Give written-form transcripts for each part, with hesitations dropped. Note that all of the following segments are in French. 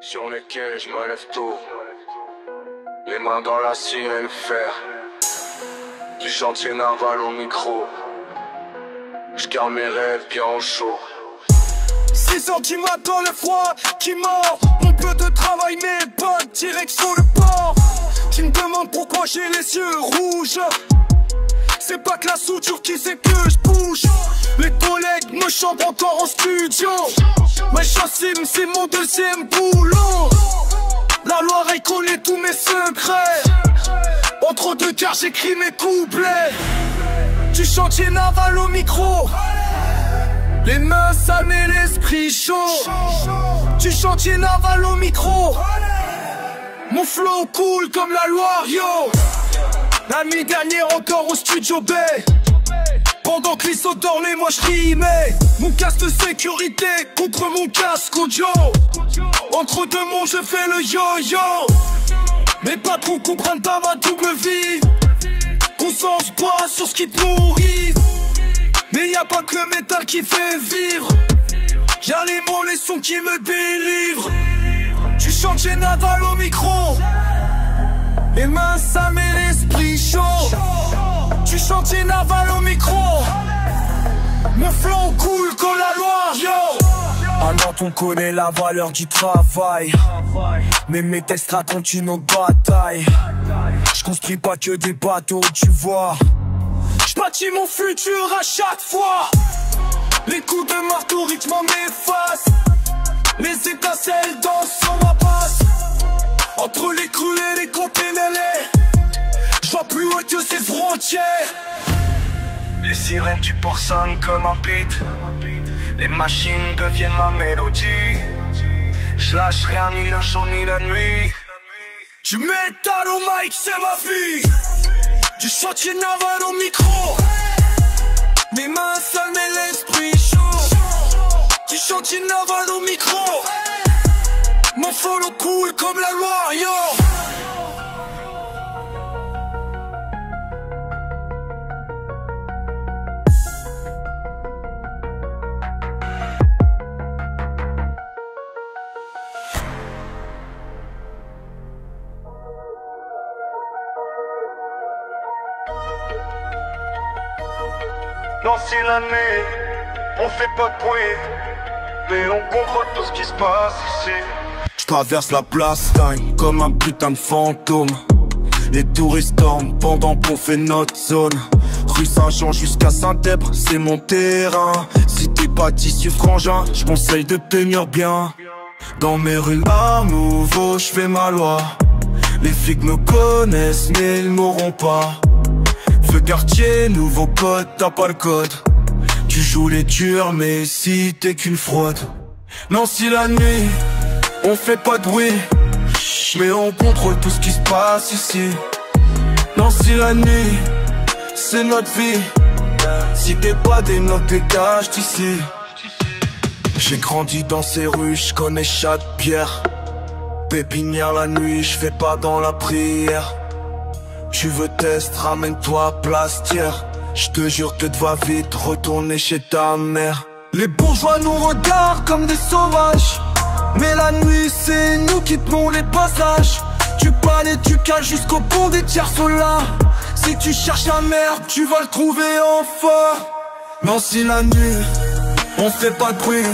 Sur lesquels je me lève tôt, les mains dans la sirène fer, du chantier naval au micro, je garde mes rêves bien au chaud. 6 heures du matin, le froid qui mord, mon peu de travail, mes bonnes direction le port. Tu me demandes pourquoi j'ai les yeux rouges, c'est pas que la soudure qui sait que je bouge. Les collègues me chantent encore en studio, mais Chassim c'est mon deuxième boulot. La Loire connaît tous mes secrets, entre deux cars j'écris mes couplets. Du chantier naval au micro, les mains sales mais l'esprit chaud. Du chantier naval au micro, mon flow cool comme la Loire, yo. La nuit dernière encore au studio B, pendant que les sauteurs les moi j'rimais. Mon casque de sécurité contre mon casque audio, entre deux mondes je fais le yo-yo. Mes patrons comprennent pas ma double vie, conscience pas sur ce qui te nourrit. Mais y'a pas que le métal qui fait vivre, y'a les mots, les sons qui me délivrent. Du chantier naval au micro, les mains sales mais l'esprit chaud. Du chantier naval au micro, mon flow cool comme la Loire, yo. À Nantes on connaît la valeur du travail, mais mes tests racontent une autre bataille. J'construis pas que des bateaux, tu vois, j'bâtis mon futur à chaque fois. Les coups de marteau rythme m'effacent, les étincelles dansent sur ma passe. Entre les crues et les conteneurs, j'vois plus haut que ces frontières. Les sirènes du port sonnent comme un beat, les machines deviennent ma mélodie. J'lâche rien ni le jour ni la nuit. Du métal au mic c'est ma vie, du chantier naval au micro, mes mains sales mais l'esprit chaud. Du chantier naval au micro, mon follow cool comme la Loire, yo. Non, c'est l'année, on fait pas de bruit, mais on contrôle tout ce qui se passe ici. J'traverse la place time comme un putain de fantôme. Les touristes dorment pendant qu'on fait notre zone. Rue Saint-Jean jusqu'à Saint-Èbre, c'est mon terrain. Si t'es pas d'issue frangin, j'conseille de tenir bien. Dans mes rues à nouveau, j'fais ma loi. Les flics me connaissent mais ils m'auront pas. Feu quartier, nouveau code, t'as pas le code. Tu joues les durs mais si t'es qu'une fraude. Non, si la nuit on fait pas de bruit, mais on contrôle tout ce qui se passe ici. Non, si la nuit c'est notre vie, si t'es pas des notes dégage d'ici. J'ai grandi dans ces rues, j'connais chaque pierre. Pépinière la nuit, j'fais pas dans la prière. Tu veux test, ramène-toi Plastière. J'te jure que va vite retourner chez ta mère. Les bourgeois nous regardent comme des sauvages, mais la nuit c'est nous qui tenons les passages. Du palais du cas jusqu'au pont des tiers sont là. Si tu cherches la merde, tu vas le trouver enfin. Non, si la nuit on fait pas de bruit,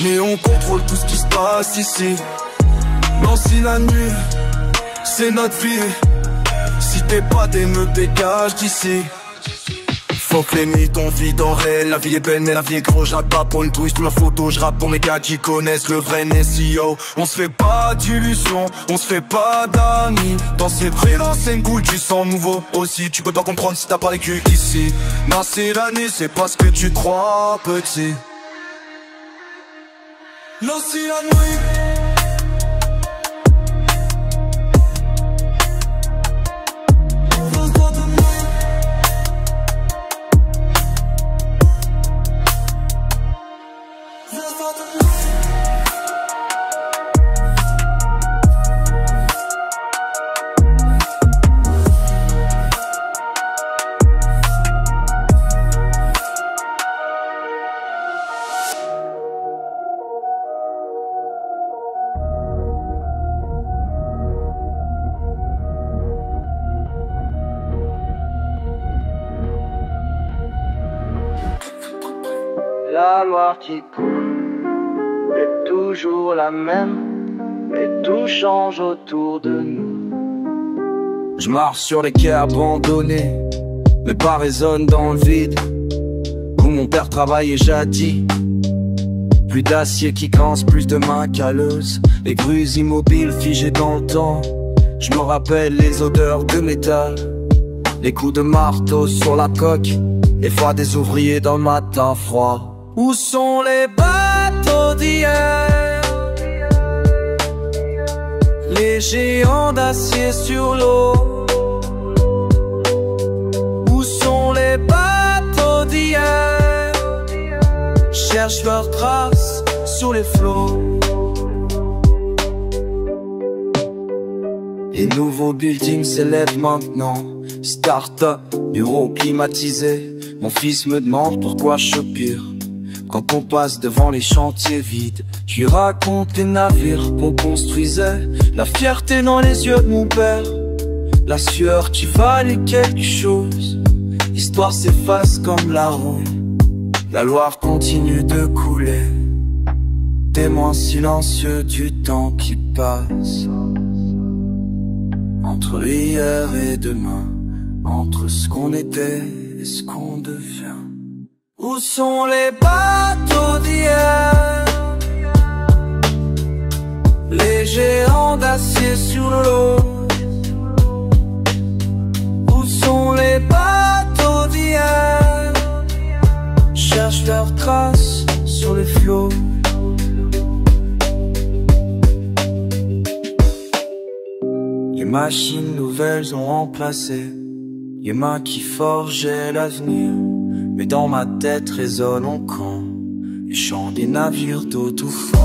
mais on contrôle tout ce qui se passe ici. Non, si la nuit c'est notre vie, si t'es pas des me dégage d'ici. Faut que les mythes on vit dans réel. La vie est belle mais la vie est gros. J'rappe pas pour une touriste ou la photo. J'rappe pour mes gars qui connaissent le vrai SEO. On se fait pas d'illusions, on se fait pas d'amis. Dans ces vrais c'est une goût du sang nouveau. Aussi tu peux pas comprendre si t'as pas vécu ici. Non, c'est l'année, c'est pas ce que tu crois petit. Non, c'est la nuit. l'histoire qui coule est toujours la même, et tout change autour de nous. Je marche sur les quais abandonnés, mes pas résonnent dans le vide, où mon père travaillait jadis. Plus d'acier qui grince, plus de mains calleuses, les grues immobiles figées dans le temps. Je me rappelle les odeurs de métal, les coups de marteau sur la coque, les voix des ouvriers dans le matin froid. Où sont les bateaux d'hier, les géants d'acier sur l'eau? Où sont les bateaux d'hier, cherchent leurs traces sur les flots. Les nouveaux buildings s'élèvent maintenant, start-up, bureau climatisé. Mon fils me demande pourquoi je soupire quand on passe devant les chantiers vides. Je lui raconte les navires qu'on construisait, la fierté dans les yeux de mon père, la sueur qui valait quelque chose. L'histoire s'efface comme la ronde, la Loire continue de couler, témoin silencieux du temps qui passe. Entre hier et demain, entre ce qu'on était et ce qu'on devient. Où sont les bateaux d'hier, les géants d'acier sur l'eau? Où sont les bateaux d'hier, cherchent leurs traces sur les flots. Les machines nouvelles ont remplacé les mains qui forgeaient l'avenir, mais dans ma tête résonnent encore les chants des navires d'eau tout fond.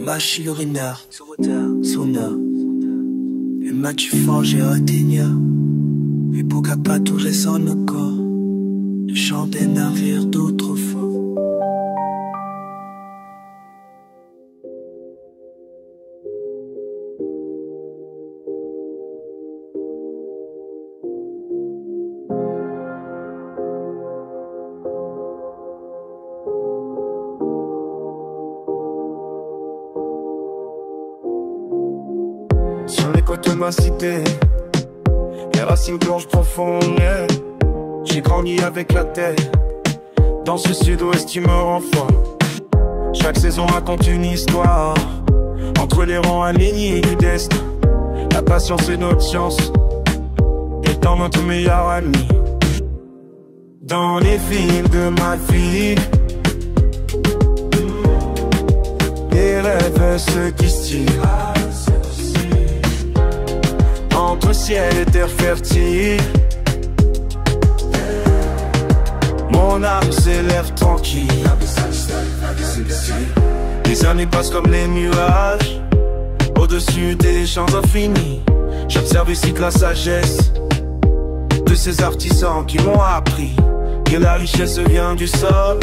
Machine urinaire, sauna, et mains qui forgent et atteignent, et pour qu'à pas tout ressent le corps, le chant des navires d'autrefois. Sur les côtes de ma cité, les racines blanches profondes, j'ai grandi avec la terre. Dans ce sud-ouest qui me rend fort, chaque saison raconte une histoire. Entre les rangs alignés du destin, la patience est notre chance, étant notre meilleur ami. Dans les villes de ma vie, les rêves se distillent entre ciel et terre fertile. Mon âme s'élève tranquille. Les années passent comme les nuages au-dessus des champs infinis. J'observe ici que la sagesse de ces artisans qui m'ont appris que la richesse vient du sol,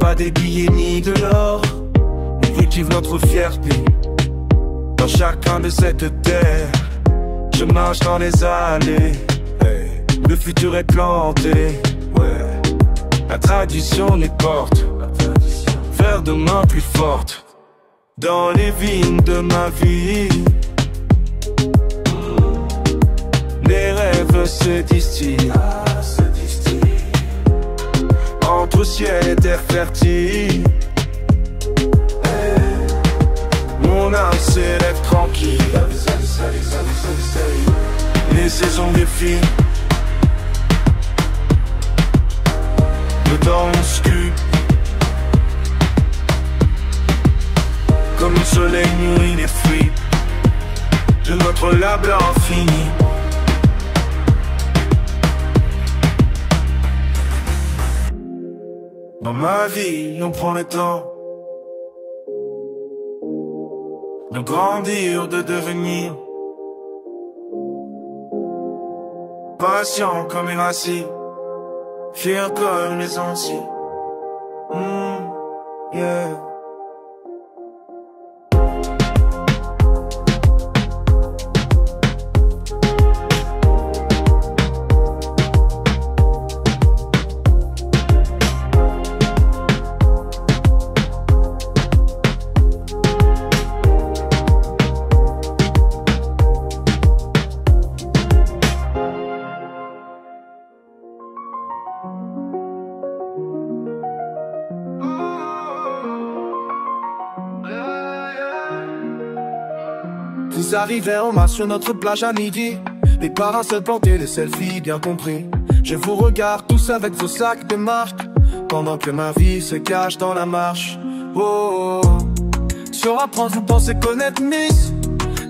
pas des billets ni de l'or. On cultive notre fierté dans chacun de cette terre. Je marche dans les allées, le futur est planté, la tradition les porte vers demain plus fortes. Dans les vignes de ma vie, les rêves se distillent entre ciel et terre fertile. Mon âme s'élève tranquille. Les saisons défilent, le temps sculpte comme le soleil nourrit les fruits de notre labeur infini. Dans ma vie, on prend le temps de grandir, de devenir. Patient comme une racine, fier comme les Antilles. Yeah. Vous arrivez en masse sur notre plage à midi. Les parasols plantés, les selfies, bien compris. Je vous regarde tous avec vos sacs de marque, pendant que ma vie se cache dans la marche. Oh, oh, oh. Sur apprendre, vous pensez connaître Miss,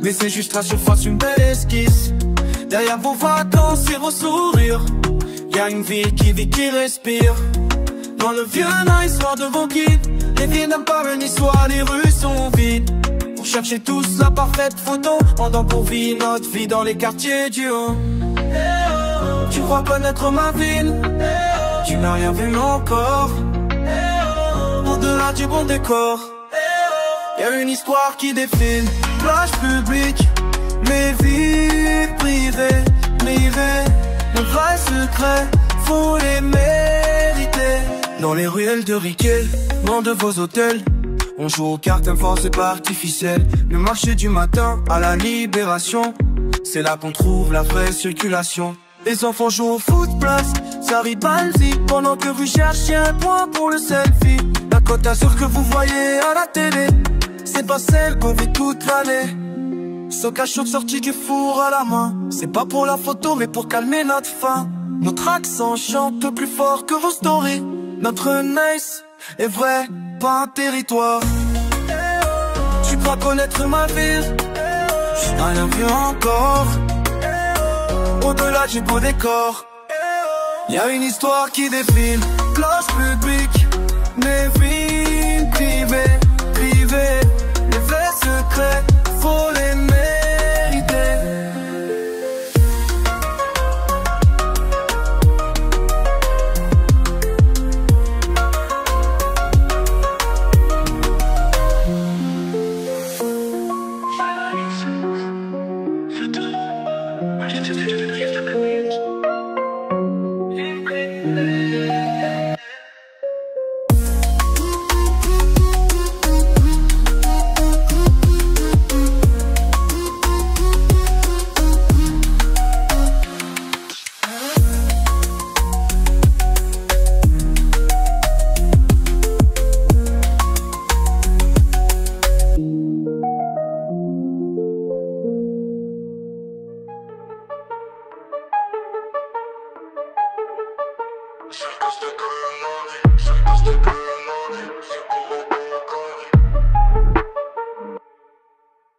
mais c'est juste la surface, une belle esquisse. Derrière vos vacances et vos sourires, y'a une ville qui vit, qui respire. Dans le vieux nice soir de vos guides, les villes n'ont pas une histoire, les rues sont vides. Vous cherchez tous la parfaite photo, pendant qu'on vit notre vie dans les quartiers du haut. Tu crois connaître ma ville, tu n'as rien vu encore. Au-delà du bon décor, y'a une histoire qui défile. Plage publique, mes vies privées, mes vrais secrets, faut les mériter. Dans les ruelles de Riquet, loin de vos hôtels, on joue aux cartes, un force c'est pas artificiel. Le marché du matin à la Libération, c'est là qu'on trouve la vraie circulation. Les enfants jouent au foot place, ça rit Balzi, pendant que vous cherchez un point pour le selfie. La Côte d'Azur que vous voyez à la télé, c'est pas celle qu'on vit toute l'année. Socachot sorti du four à la main, c'est pas pour la photo mais pour calmer notre faim. Notre accent chante plus fort que vos stories. Notre nice est vrai, pas un territoire. Tu crois connaître ma ville, je n'ai rien vu encore. Au-delà du beau décor, y'a une histoire qui défile. Plage publique, mes vies privées, les vrais secrets, faut les mériter.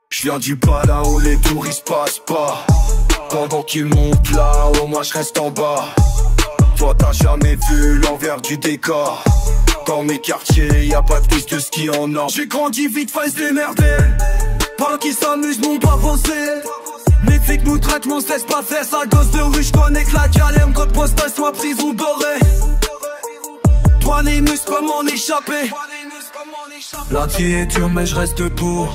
Je viens du bas là où les touristes passent pas. Pendant qu'ils montent là-haut, moi je reste en bas. Toi t'as jamais vu l'envers du décor. Dans mes quartiers y'a pas plus de ski en or. J'ai grandi vite, faille se démerder. Pendant qu'ils s'amusent, mon pas bosser. Les flics nous traitent, mon cesse pas faire. Sale gosse de rue, j'connais que la galère. Code postal, soit prison dorée. Toi les muscles, comment en échapper? La vie est dure mais je reste debout.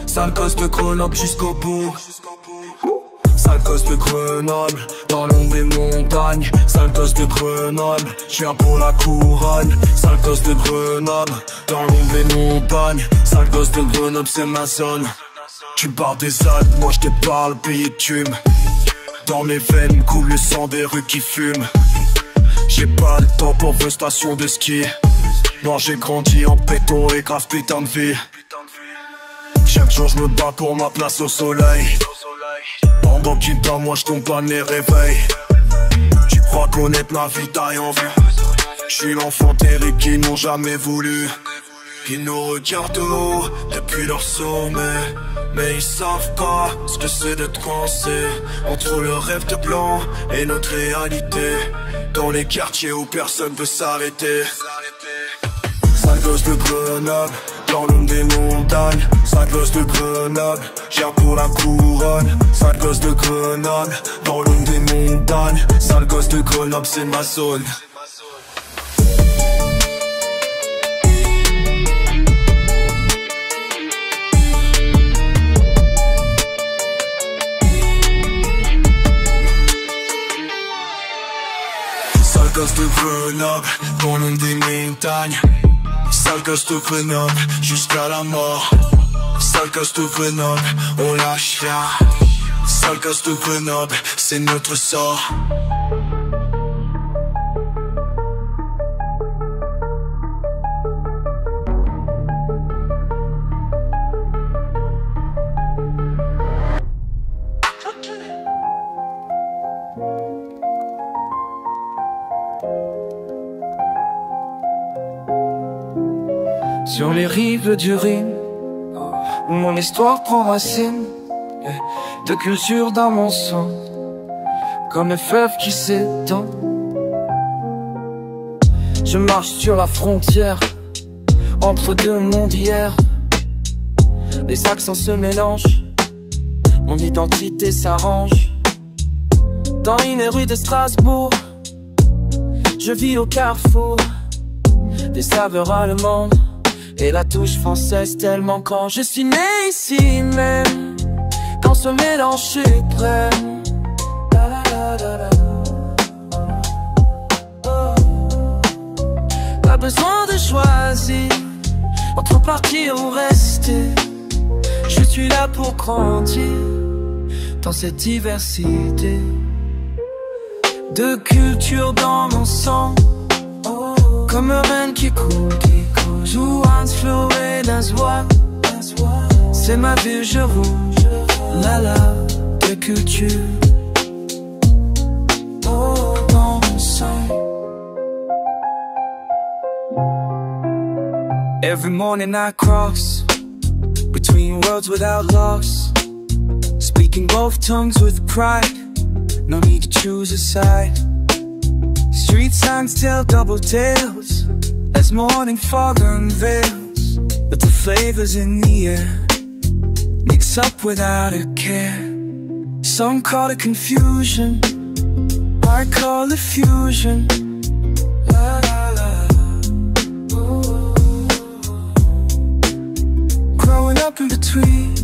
Sale gosse de Grenoble jusqu'au bout. Sale gosse de Grenoble, dans l'ombre des montagnes. Sale gosse de Grenoble, je viens pour la couronne. Sale gosse de Grenoble, dans l'ombre des montagnes. Sale gosse de Grenoble, c'est ma zone. Tu parles des Alpes, moi je te parle pays de thume. Dans mes veines coule le sang des rues qui fument. J'ai pas le temps pour vos stations de ski. Non, j'ai grandi en béton et grave putain de vie. Chaque jour je me bats pour ma place au soleil. Pendant qu'il dort, moi je tombe pas les réveils. Tu crois connaître la vie, t'as rien vu. J'suis l'enfant terrible qu'ils n'ont jamais voulu. Ils nous regardent de haut depuis leur sommet, mais ils savent pas ce que c'est d'être coincé entre le rêve de blanc et notre réalité. Dans les quartiers où personne veut s'arrêter. Sale gosse de Grenoble, dans l'une des montagnes. Sale gosse de Grenoble, j'ai pour la couronne. Sale gosse de Grenoble, dans l'une des montagnes. Sale gosse de Grenoble, c'est ma zone. Sale gosse de Grenoble, dans l'une des montagnes. Sale gosse de Grenoble, jusqu'à la mort. Sale gosse de Grenoble, on lâche rien. Sale gosse de Grenoble, c'est notre sort. Sur les rives du Rhin, où mon histoire prend racine, de culture dans mon sang, comme un fleuve qui s'étend. Je marche sur la frontière, entre deux mondes d'hier. Les accents se mélangent, mon identité s'arrange. Dans une rue de Strasbourg, je vis au carrefour des saveurs allemandes et la touche française tellement quand je suis né ici même. Quand ce mélange suprême, pas besoin de choisir entre partir ou rester. Je suis là pour grandir dans cette diversité de culture dans mon sang, comme un Rhin qui coule. Tout flow et das one. C'est ma vie, je roule. La la de culture. Oh, dans mon sang. Every morning I cross between worlds without loss, speaking both tongues with pride. No need to choose a side. Street signs tell double tales as morning fog unveils, but the flavors in the air mix up without a care. Some call it confusion, I call it fusion. La la la. Ooh. Growing up in between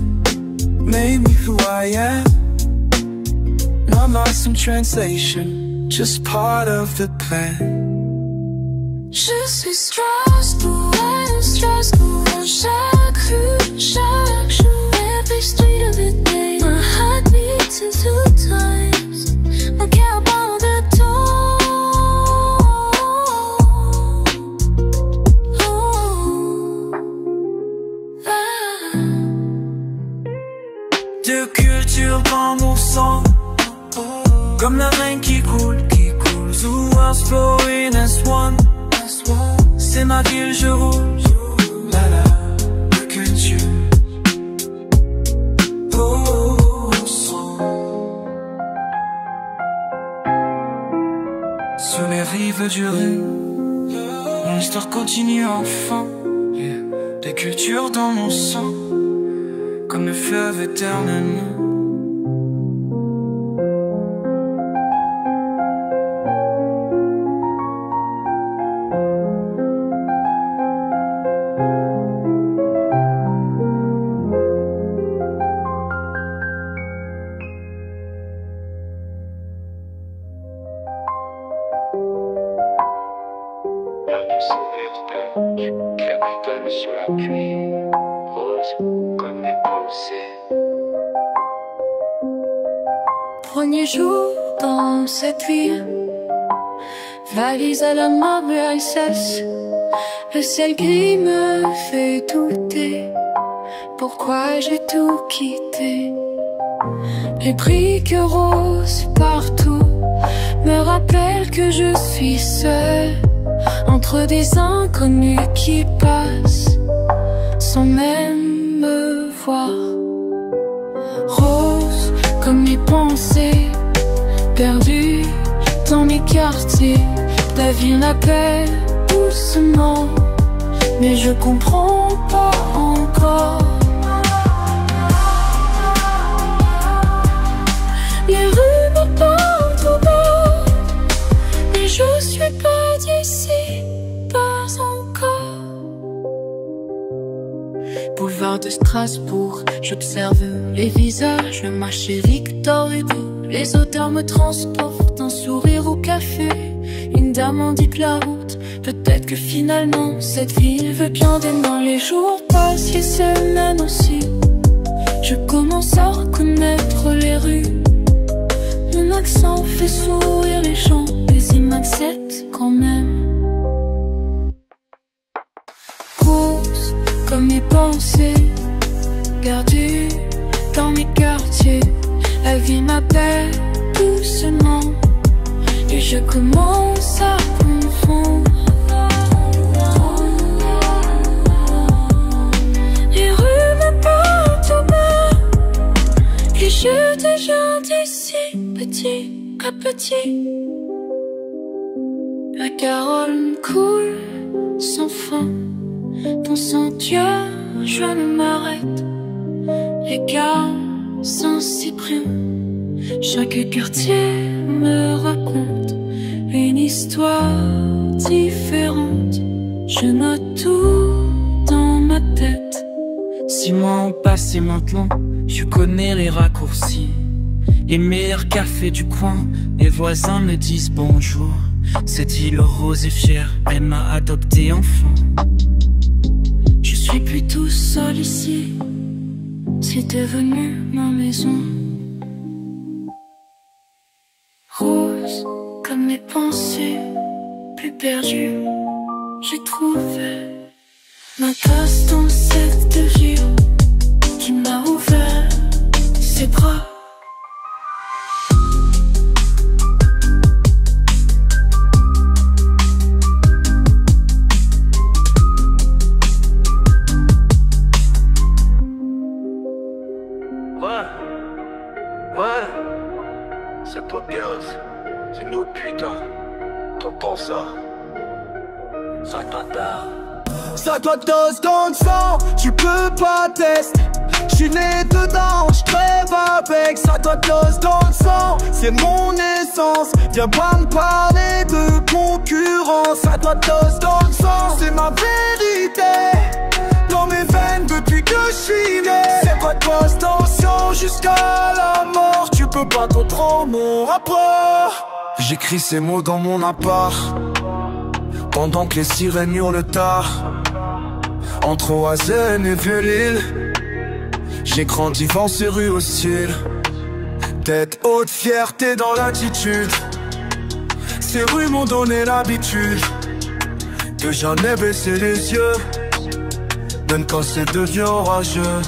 made me who I am. Not lost in translation, just part of the plan. Je suis Strasbourg, Strasbourg, chaque rue, chaque jour. Every street of the day, my heart beats in two times. Mon cœur bat de temps. De culture dans mon sang, comme la Rhin qui coule. The world's flowing as one. C'est ma ville, je roule. La la, de culture. Oh, son. Sur les rives du Rhin, mon histoire continue enfin. Des cultures dans mon sang, comme le fleuve éternellement. Sur la pluie, rose comme mes pensées. Premier jour dans cette ville, valise à la main, VHS. Le ciel gris me fait douter. Pourquoi j'ai tout quitté? Les briques roses partout me rappellent que je suis seule entre des inconnus qui passent sans même me voir. Rose comme mes pensées, perdues dans mes quartiers. La ville m'appelle doucement, mais je comprends pas encore. Les rues me parlent trop bas, mais je suis pas d'ici, pas encore. Boulevard de Strasbourg, j'observe les visages, ma chérie Victor Hugo. Les odeurs me transportent, un sourire au café, une dame indique la route. Peut-être que finalement cette ville veut bien des mains. Les jours passent et semaines aussi, je commence à reconnaître les rues. Mon accent fait sourire les gens, mais ils m'acceptent quand même. Rose comme mes pensées, perdues dans mes quartiers. La vie m'appelle doucement et je commence à confondre. Les rues me parlent tout bas et je deviens d'ici petit à petit. La Garonne me coule sans fin, dans Saint-Dieu je ne m'arrête. Les gars Saint-Cyprien, chaque quartier me raconte une histoire différente. Je note tout dans ma tête. 6 mois ont passé maintenant, je connais les raccourcis. Les meilleurs cafés du coin, mes voisins me disent bonjour. Cette île rose et fière, elle m'a adopté enfant. Je suis plus tout seul ici, c'est devenu ma maison. Rose comme mes pensées, plus perdues, j'ai trouvé ma place dans cette ville qui m'a ouvert ses bras. C'est pas bien, c'est nous putain. T'entends ça? Ça t'attend. Ça doit dose dans le sang, tu peux pas tester. J'suis né dedans, j'crève avec. Ça doit dose dans le sang, c'est mon essence. Viens pas me parler de concurrence. Ça doit dose dans le sang, c'est ma vérité. Dans mes veines depuis que j'suis né. C'est pas de basse tension jusqu'à la mort. Tu peux pas comprendre mon rapport. J'écris ces mots dans mon appart, pendant que les sirènes hurlent tard. Entre Oazen et Vieux-Lille, j'ai grandi dans ces rues hostiles. Tête haute, fierté dans l'attitude. Ces rues m'ont donné l'habitude de jamais baisser les yeux, même quand c'est devenu orageux.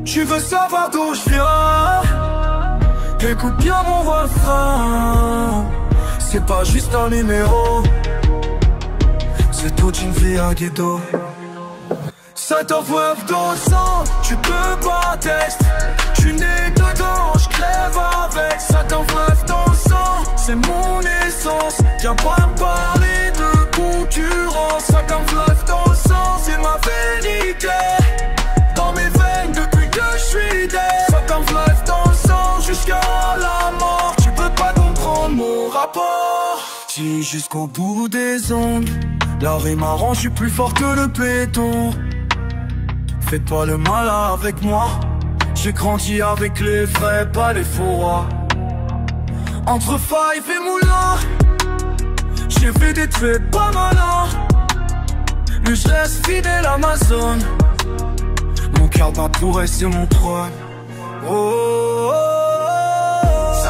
Tu veux savoir d'où je viens? Écoute bien mon refrain. C'est pas juste un numéro, c'est toute une vie à Guido. Ça t'envoie dans le sang, tu peux pas tester. J'suis né dedans, j'crève avec. Ça t'envoie dans le sang, c'est mon essence. Viens pas me parler de concurrence. Ça t'envoie dans le sang, c'est ma vérité. Dans mes veines depuis que j'suis né. Ça t'envoie dans le sang jusqu'à la mort. Tu peux pas comprendre mon rapport. Si jusqu'au bout des ondes, la rime m'arrange, j'suis plus fort que le béton. Faites pas le mal avec moi, j'ai grandi avec les vrais, pas les faux rois. Entre Five et Moulin, j'ai fait des traits pas malins. Mais je reste fidèle à ma zone. Mon cœur bat pour rester mon trône. Oh, oh, oh, oh.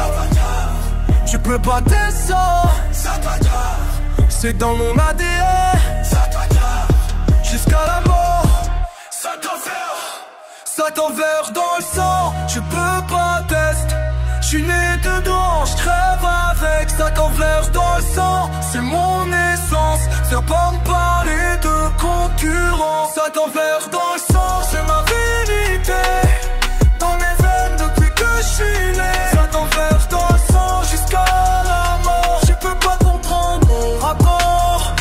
Tu peux pas t'aider ça. C'est dans mon ADN. Jusqu'à la mort. Ça t'envers dans le sang, tu peux pas tester. J'suis né dedans, j'crève avec. Ça t'envers dans le sang, c'est mon essence. Viens pas me parler de concurrence. Ça t'envers dans le sang, c'est ma vérité. Dans mes veines depuis que j'suis né. Ça t'envers dans le sang jusqu'à la mort. Tu peux pas comprendre mon rapport.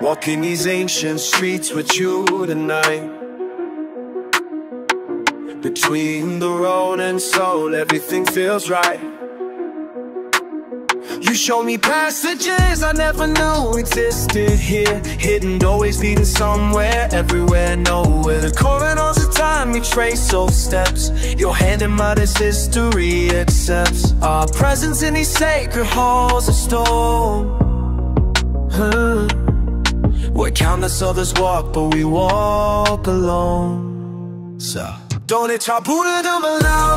Walking these ancient streets with you tonight. Between the road and soul, everything feels right. You show me passages I never knew existed here, hidden, always leading somewhere, everywhere, nowhere. The corridors of time, we trace those steps. Your hand in mine as history accepts. Our presence in these sacred halls of stone. Where countless others walk, but we walk alone. So, dans les tabous de demain,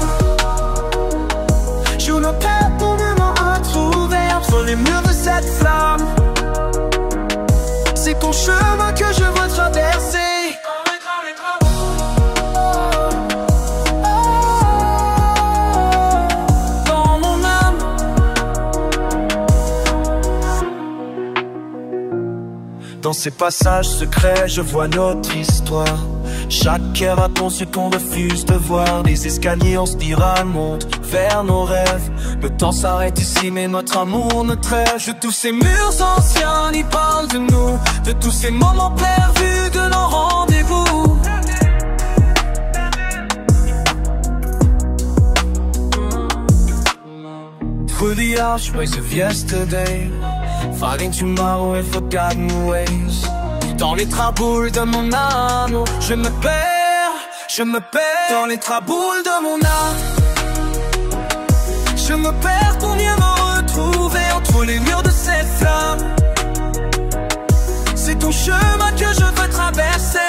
je ne perds pour me retrouver entre les murs de cette flamme. C'est ton chemin que je veux traverser. Dans ces passages secrets, je vois notre histoire. Chaque cœur a ton ce qu'on refuse de voir. Les escaliers en spirale montent vers nos rêves. Le temps s'arrête ici mais notre amour ne trêve. De tous ces murs anciens, ils parlent de nous. De tous ces moments perdus, de nos rendez-vous. Through the archways of yesterday, fighting tomorrow with forgotten ways. Dans les traboules de mon âme, je me perds dans les traboules de mon âme. Je me perds pour mieux me retrouver entre les murs de cette flamme. C'est ton chemin que je veux traverser.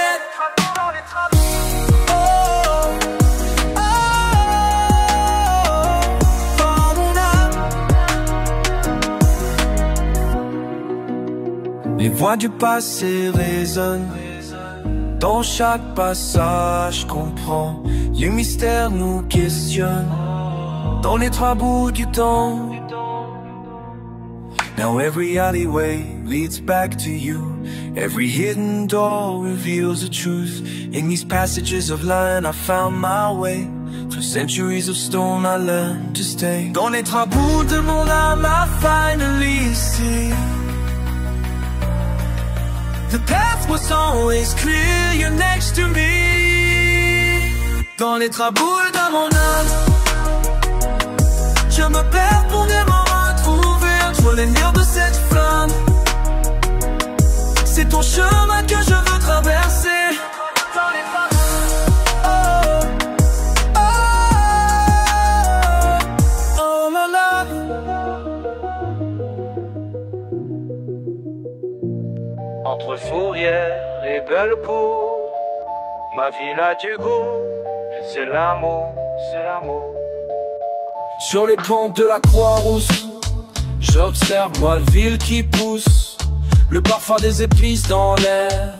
Les voix du passé résonnent dans chaque passage qu'on prend. Les mystères nous questionnent dans les trois bouts du temps. Now every alleyway leads back to you. Every hidden door reveals the truth. In these passages of line I found my way. Through centuries of stone I learned to stay. Dans les trois bouts de mon âme I finally see the path was always clear, you're next to me. Dans les traboules de mon âme, je me perds pour mieux me retrouver entre les murs de cette flamme. C'est ton chemin que je veux traverser. Dans les entre Fourrière et Bellecour, ma ville a du goût, c'est l'amour, c'est l'amour. Sur les pentes de la Croix-Rousse, j'observe moi la ville qui pousse, le parfum des épices dans l'air,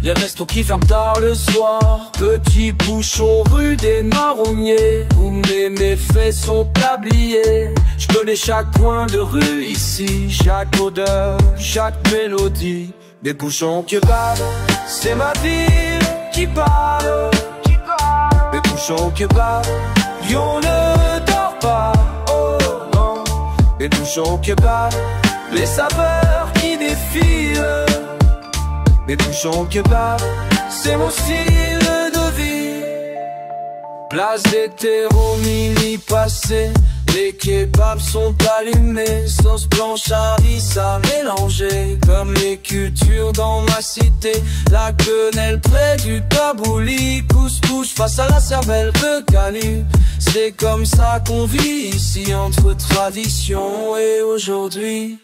les restos qui ferment tard le soir, petit bouchon rue des Marronniers, où mes méfaits sont tabliers. Je connais chaque coin de rue ici, chaque odeur, chaque mélodie. Des bouchons qui battent, c'est ma ville qui parle. Des bouchons qui battent, Lyon ne dort pas, oh non. Des bouchons qui battent, les saveurs qui défilent. Des bouchons qui battent, c'est mon style de vie. Place des terreaux, mini passé. Les kebabs sont allumés, sauce blanche harissa mélangée. Comme les cultures dans ma cité, la quenelle près du tabouli. Couscous face à la cervelle de Cali. C'est comme ça qu'on vit ici entre tradition et aujourd'hui.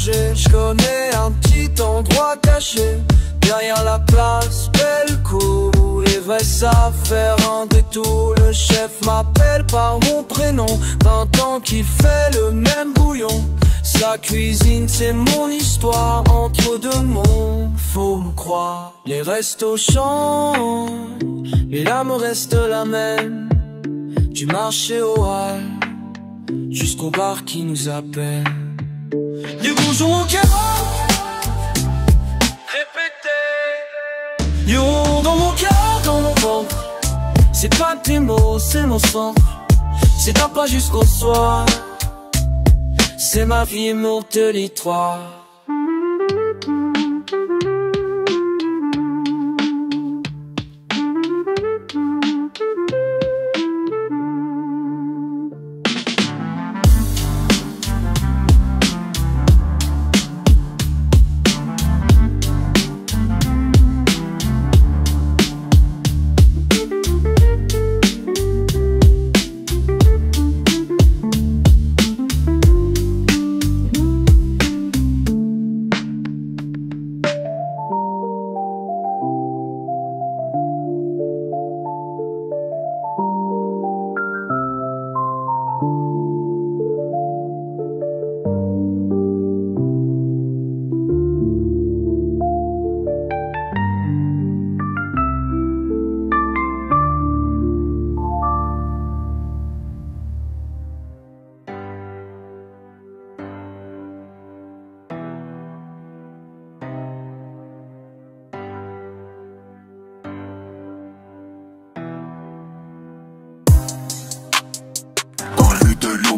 Je connais un petit endroit caché derrière la place Bellecour. Les vrais savent faire un détour. Le chef m'appelle par mon prénom. 20 ans qu'il fait le même bouillon. Sa cuisine c'est mon histoire. Entre deux mondes, faut me croire. Les restos changent, mais l'âme reste la même. Du marché au hall jusqu'au bar qui nous appelle. Les rouges ont mon cœur. Répétez. Yo, dans mon cœur, dans mon ventre. C'est pas tes mots, c'est mon sang. C'est un pas jusqu'au soir. C'est ma vie, mon territoire.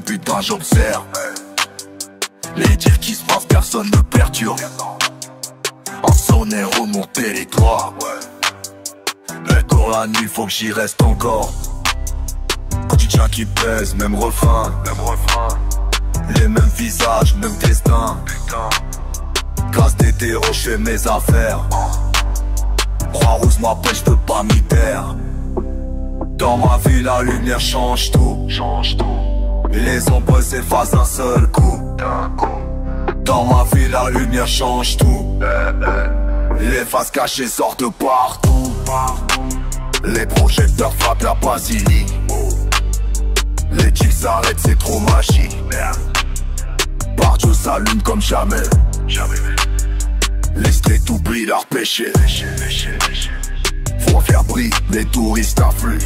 Putain j'observe les dires qui se passent, personne ne perturbe. En sonner remonter les toits. Mais quand la nuit faut que j'y reste encore. Quotidien qui pèse, même refrain. Les mêmes visages, même destin. Casse des terreaux, j'fais mes affaires. Croix-Rousse m'appelle, j'veux pas m'y taire. Dans ma vie la lumière change tout. Les ombres s'effacent d'un seul coup. Dans ma vie la lumière change tout. Les faces cachées sortent partout. Les projecteurs frappent la basilique. Les tirs s'arrêtent, c'est trop magique. Pardieu s'allume comme jamais. Les streets oublient leurs péchés. Faut faire briller, les touristes affluent.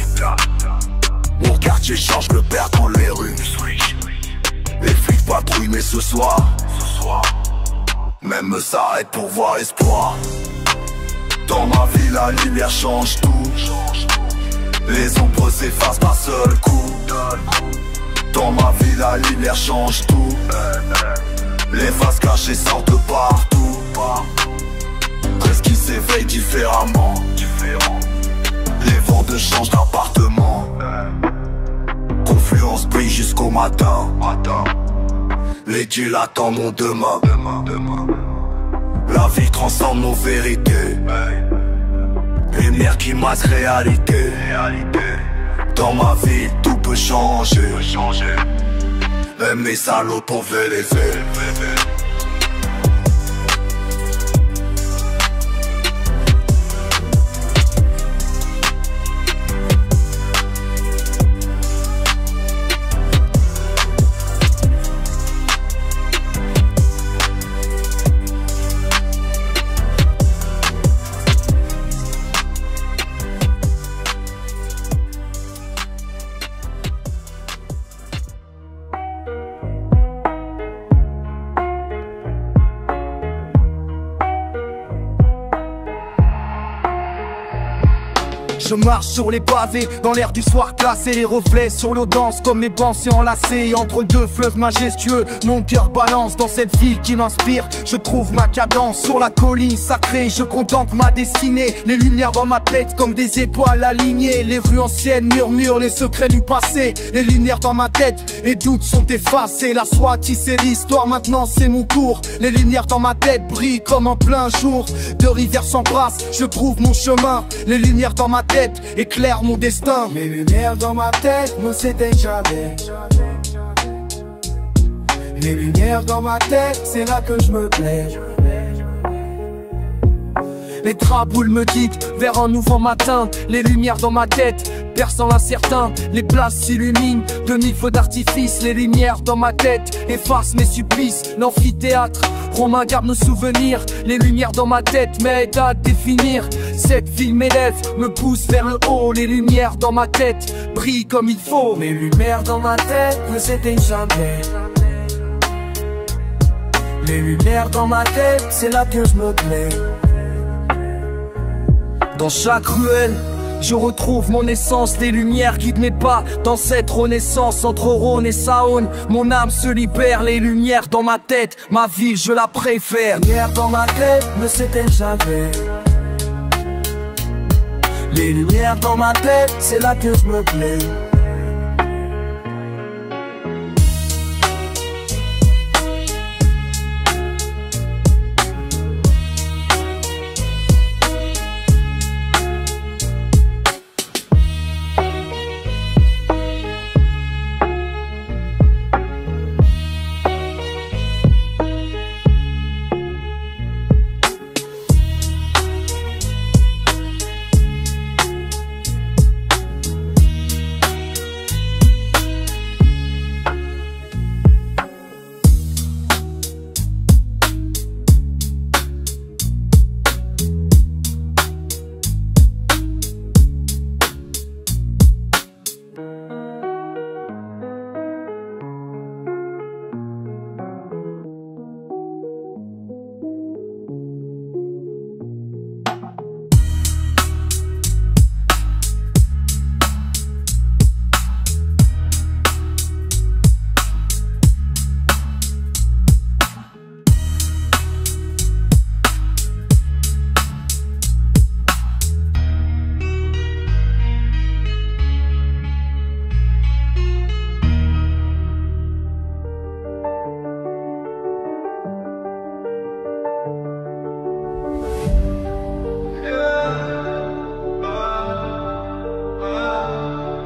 Mon quartier change, le père dans les rues. Les flics patrouillent, mais ce soir même me s'arrête pour voir espoir. Dans ma vie la lumière change tout. Les ombres s'effacent d'un seul coup. Dans ma vie la lumière change tout. Les faces cachées sortent partout. Presque qui s'éveillent différemment. Les vents de changent d'appartement. Confluence brille jusqu'au matin. Les dieux l'attendent mon demain. La vie transcende nos vérités. Lumière qui masse réalité. Dans ma vie tout peut changer. Même les salauds pouvaient les faire. Je marche sur les pavés, dans l'air du soir glacé. Les reflets sur l'eau danse comme mes pensées enlacées. Entre deux fleuves majestueux, mon cœur balance. Dans cette ville qui m'inspire, je trouve ma cadence. Sur la colline sacrée, je contemple ma destinée. Les lumières dans ma tête comme des étoiles alignées. Les rues anciennes murmurent les secrets du passé. Les lumières dans ma tête, les doutes sont effacés. La soie tissée l'histoire, maintenant c'est mon tour. Les lumières dans ma tête brillent comme en plein jour. Deux rivières s'embrassent, je trouve mon chemin. Les lumières dans ma tête éclairent mon destin. Mes lumières dans ma tête ne s'éteignent jamais. Les lumières dans ma tête, c'est là que je me plais. Les traboules me guident vers un nouveau matin. Les lumières dans ma tête perçant l'incertain. Les places s'illuminent de mille feux d'artifice. Les lumières dans ma tête effacent mes supplices. L'amphithéâtre Romain garde nos souvenirs. Les lumières dans ma tête m'aident à définir. Cette ville m'élève, me pousse vers le haut. Les lumières dans ma tête brillent comme il faut. Mes lumières dans ma tête ne s'éteignent jamais. Les lumières dans ma tête, c'est là que je me plais. Dans chaque ruelle, je retrouve mon essence. Les lumières guident mes pas dans cette renaissance. Entre Rhône et Saône, mon âme se libère. Les lumières dans ma tête, ma vie je la préfère. Les lumières dans ma tête ne s'éteignent jamais. Les lumières dans ma tête, c'est là que je me plais.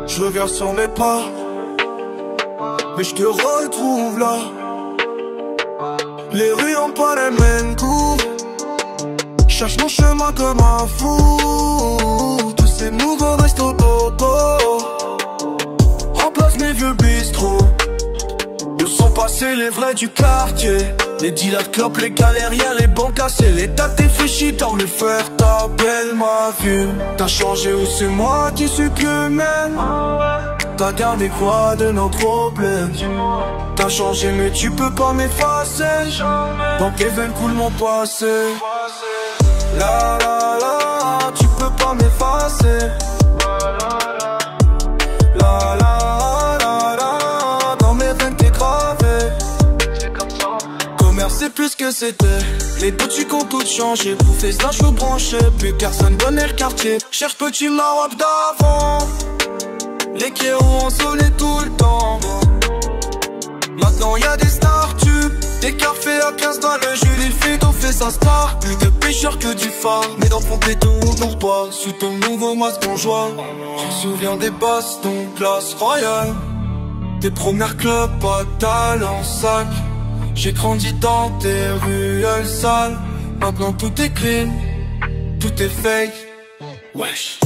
Je reviens sur mes pas, mais je te retrouve là. Les rues ont pas les mêmes goûts. Cherche mon chemin comme un fou. Tous ces nouveaux restos dodo remplacent mes vieux bistrots. Où sont passés les vrais du quartier? Les dealers de clopes, les galériens, les banques cassées. Les dates défraîchies dans le fer, ta belle m'a vu. T'as changé ou c'est moi qui suis plus même? T'as gardé quoi de nos problèmes? T'as changé mais tu peux pas m'effacer. Dans tes veines coule mon passé. La la la, tu peux pas m'effacer. La la la la, dans mes veines t'es gravé. Commerce c'est plus que c'était. Les petits comptes tout changé. Bouffé slash ou branché. Plus personne donnait le quartier. Cherche petit maroc d'avant. Les kéros ont sonné tout le temps. Maintenant y'a des startups, des cafés à 15 dans le jus. Les filles t'ont fait sa star. Plus de pêcheurs que du phare. Mais dans ton péto pour toi. Sous ton nouveau masque en joie. Je me souviens des bastons, classe royale. Tes premières clubs, pas talent sac. J'ai grandi dans tes ruelles sales. Maintenant tout est clean, tout est fake. Wesh.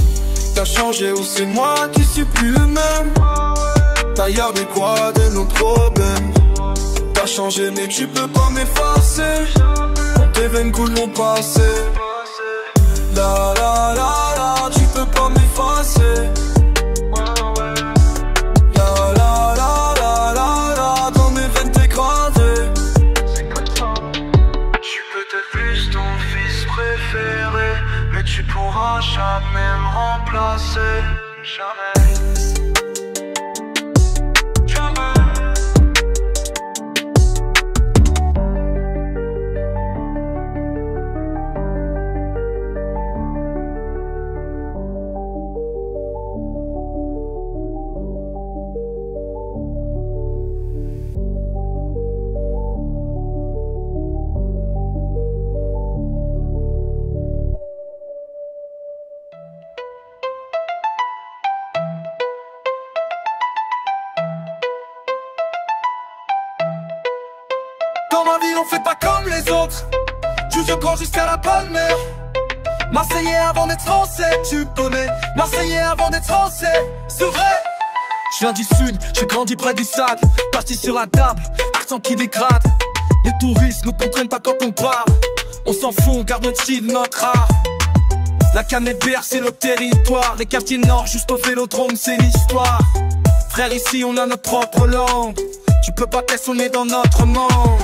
T'as changé ou c'est moi qui suis plus le même? T'as gardé quoi de nos problèmes? T'as changé mais tu peux pas m'effacer. Tes veines coulent mon passé. La la la la, tu peux pas m'effacer. La la la la la la, dans mes veines t'es gravé. Je suis peut-être plus ton fils préféré, mais tu pourras jamais me remplacer. Jamais. Dans ma vie on fait pas comme les autres. Du vieux corps jusqu'à la palmère. Marseillais avant d'être français, tu connais. Marseillais avant d'être français, c'est vrai. Je viens du sud, j'ai grandi près du sable. Parti sur la table, accent qui dégrade. Les touristes nous comprennent pas quand on parle. On s'en fout, on garde notre style, notre art. La Canébert c'est notre territoire. Les quartiers nord juste au vélodrome c'est l'histoire. Frère ici on a notre propre langue. Tu peux pas t'essoner dans notre monde.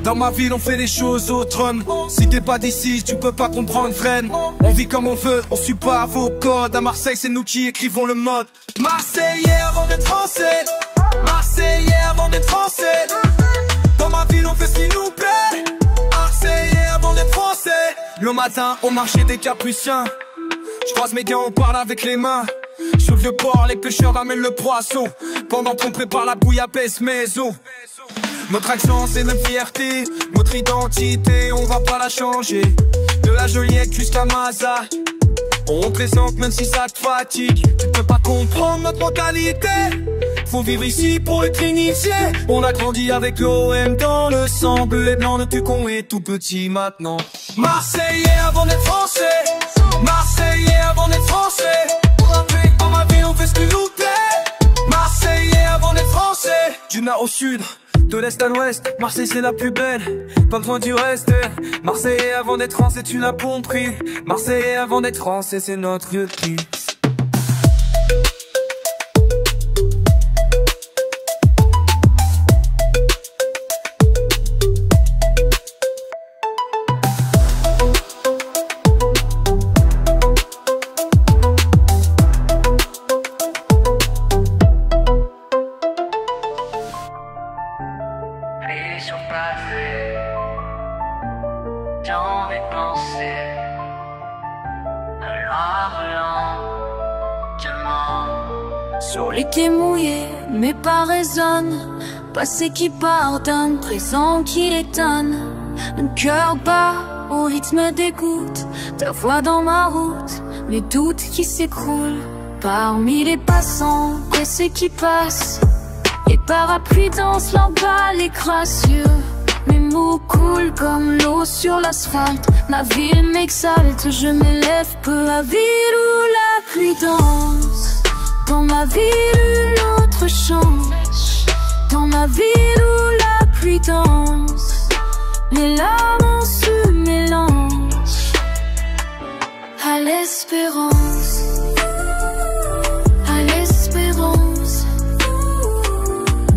Dans ma ville on fait les choses autrement. Si t'es pas d'ici tu peux pas comprendre Fren. On vit comme on veut, on suit pas vos codes. À Marseille c'est nous qui écrivons le mode. Marseillais avant d'être français. Marseillais avant d'être français. Dans ma ville on fait ce qu'il nous plaît. Marseillais avant d'être français. Le matin au marché des Capucins, je croise mes gars, on parle avec les mains. Sur le vieux port, les pêcheurs ramènent le poisson pendant qu'on prépare la bouillabaisse maison. Notre accent c'est notre fierté, notre identité, on va pas la changer. De la Joliette jusqu'à Maza, on représente même si ça te fatigue. Tu peux pas comprendre notre mentalité. Faut vivre ici pour être initié. On a grandi avec l'OM dans le sang. Bleu et blanc depuis qu'on est tout petit maintenant. Marseillais avant d'être français. Marseillais avant d'être français. Dans ma ville on fait ce que nous plaît. Marseillais avant d'être français. Du nord au sud, de l'est à l'ouest, Marseille c'est la plus belle, pas besoin du reste. Marseillais avant d'être français tu l'as compris. Marseillais avant d'être français c'est notre lieu de vie. Dans mes pensées, alors lentement. Sur les quais mouillés, mes pas résonnent. Passé qui pardonne, présent qui étonne. Un cœur bas au rythme des gouttes. Ta voix dans ma route, mes doutes qui s'écroulent. Parmi les passants, pressés qui passent. Les parapluies dansent leur bal et crassure. Mes mots coulent comme l'eau sur l'asphalte. Ma ville m'exalte, je m'élève peu à ville où la pluie danse. Dans ma ville une autre chance. Dans ma ville où la pluie danse. Les larmes se mélangent à l'espérance. À l'espérance.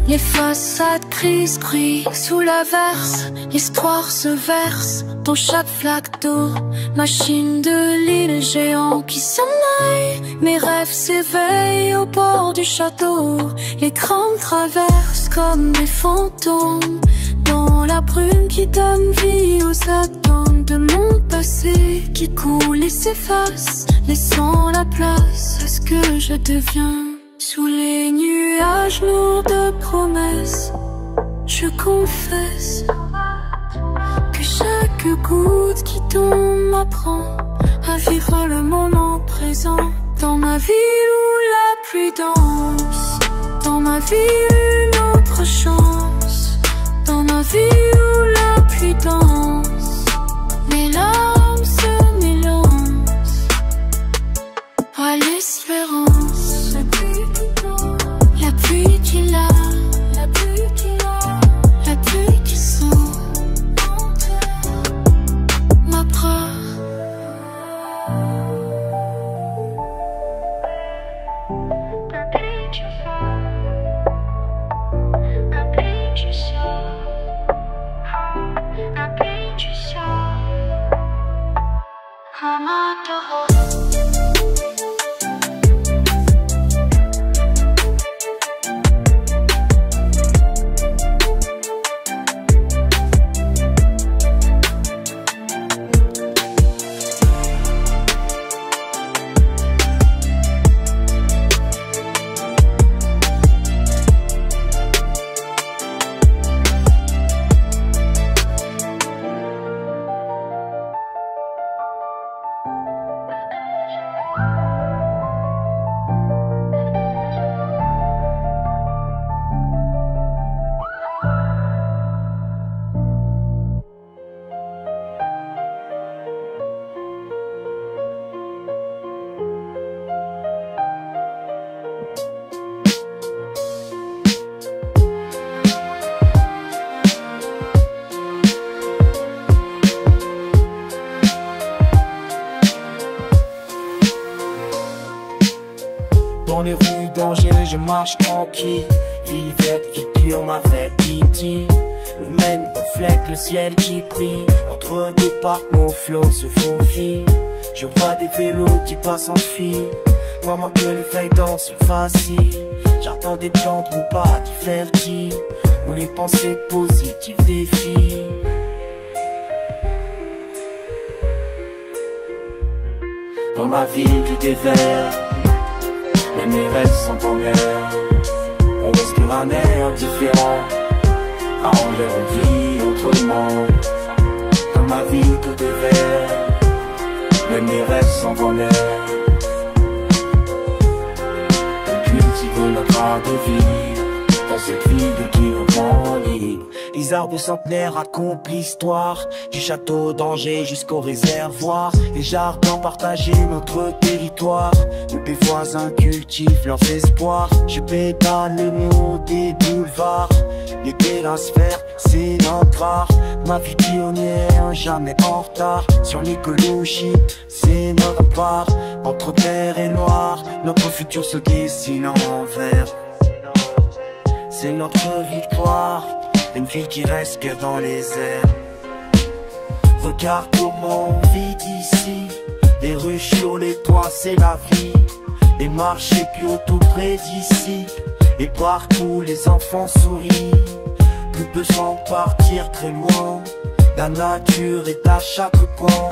Les façades grises brillent sous l'averse. L'histoire se verse dans chaque flaque d'eau. Machine de l'île géant qui s'en aille. Mes rêves s'éveillent au bord du château. Les grands traversent comme des fantômes. Dans la brume qui donne vie aux atomes de mon passé qui coule et s'efface, laissant la place à ce que je deviens. Sous les nuages lourds de promesses, je confesse que chaque goutte qui tombe m'apprend à vivre le moment présent. Dans ma ville où la pluie danse, dans ma ville une autre chance. Dans ma ville où la pluie danse, mes larmes se mélangent à l'espérance. La pluie qui l'a, la pluie qui l'a, la pluie qui sent ma bras. La pluie qui sent, la pluie qui sent, la pluie qui sent, comme un taureau. Dans les rues d'Angers, je marche tranquille. Vivette qui dure ma vie intime. Le même reflète le ciel qui brille. Entre deux parcs, mon flot se faufile. Je vois des vélos qui passent en file. Crois-moi que les feuilles d'or sont faciles. J'attends des plantes ou pas qui fertiles, où les pensées positives défilent. Dans ma ville tout est vert, mais mes rêves sont en l'air. On respire un air différent, à enlever on vit autrement. Dans ma ville tout est vert, mais mes rêves sont en l'air. On cultive notre art de vie, dans cette ville qui nous rend libre. Les arbres centenaires racontent l'histoire du château d'Angers jusqu'au réservoir. Les jardins partagés, notre territoire, où des voisins cultivent leurs espoirs. Je pédale le long des boulevards, les terrasses vertes, c'est notre art. Ma vie pionnière, jamais en retard. Sur l'écologie, c'est notre part. Entre terre et noir, notre futur se dessine en vert. C'est notre victoire, une ville qui respire dans les airs. Regarde comment on vit ici, les rues chaudes, les toits, c'est la vie. Les marchés bio tout près d'ici, et partout les enfants sourient. Plus besoin de partir très loin, la nature est à chaque coin.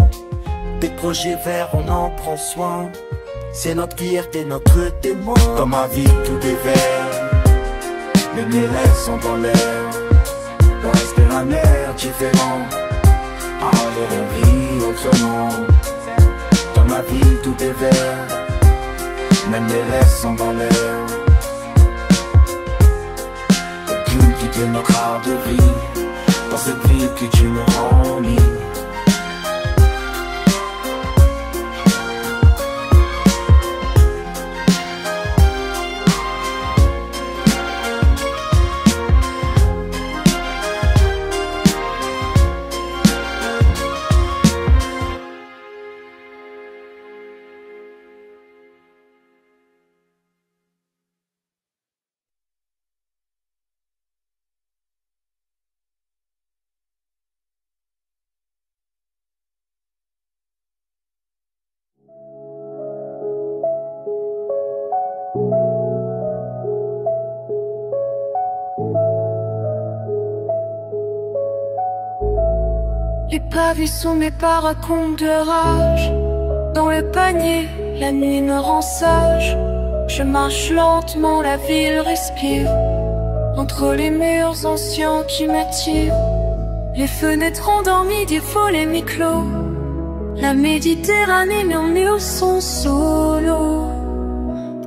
Des projets verts, on en prend soin, c'est notre fierté, notre témoin. Dans ma vie tout est vert, mais mes rêves sont dans l'air. On respire un air différent, alors on vit autrement. Dans ma vie tout est vert, même mes rêves sont dans l'air. On cultive notre art de vie, dans cette ville que tu me rends libre. Les pavés sous mes paracons de rage. Dans le panier, la nuit me rend sage. Je marche lentement, la ville respire. Entre les murs anciens qui m'attirent, les fenêtres endormies, des volets mi-clos. La Méditerranée murmure son solo.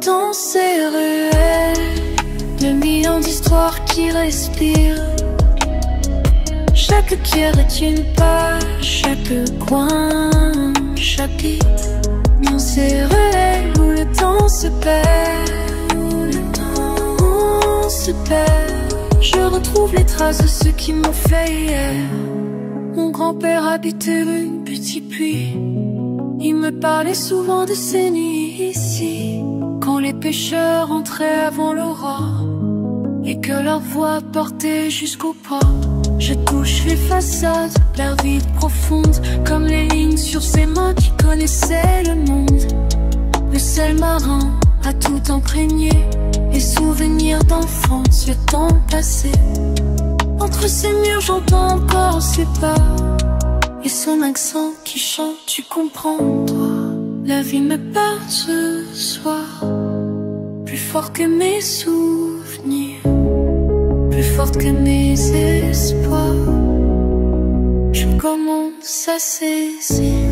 Dans ces ruelles, 2000 ans d'histoire qui respirent. Chaque pierre est une page, chaque coin, chapitre. Dans ces ruelles où le temps se perd, où le temps se perd, je retrouve les traces de ceux qui m'ont fait hier. Mon grand-père habitait rue Petit Puy. Il me parlait souvent de ces nuits ici, quand les pêcheurs entraient avant l'aurore et que leur voix portait jusqu'au port. Je touche les façades, l'air vide profonde, comme les lignes sur ces mains qui connaissaient le monde. Le sel marin a tout imprégné, et souvenirs d'enfance, le temps passé. Entre ces murs j'entends encore ses pas, et son accent qui chante, tu comprends toi. La vie me parle ce soir, plus fort que mes souvenirs, plus forte que mes espoirs. Je commence à saisir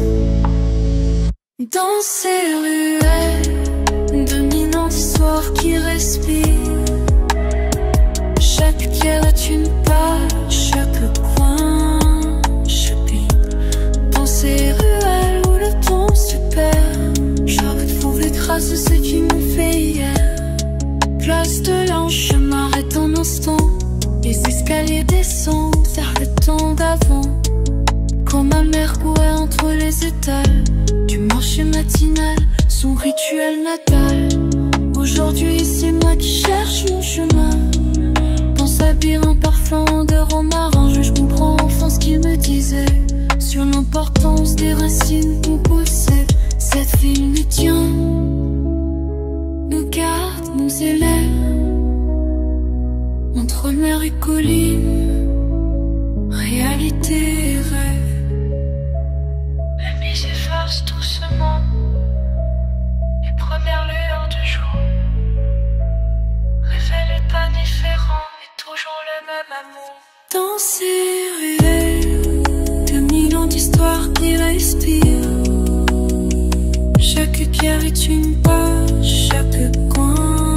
dans ces ruelles 2000 ans d'histoire qui respire. Chaque pierre est une page, chaque coin, chapitre. Dans ces ruelles où le temps se perd, je retrouve les traces de ce qui m'ont fait hier. Place de l'Ange, je m'arrête un instant. Les escaliers descendent vers le temps d'avant, quand ma mère courait entre les étals du marché matinal, son rituel natal. Aujourd'hui c'est moi qui cherche mon chemin, dans ce labyrinthe parfum de romarin. Je comprends fascine, nous possède. Cette ville nous tient, nous garde, nous élève. Entre mer et colline, réalité et rêve. La mise efface doucement les premières lueurs du jour. Révèle pas différent et toujours le même amour. Dans ces ruelles, 2000 ans d'histoire qui respire. Chaque pierre est une page, chaque coin,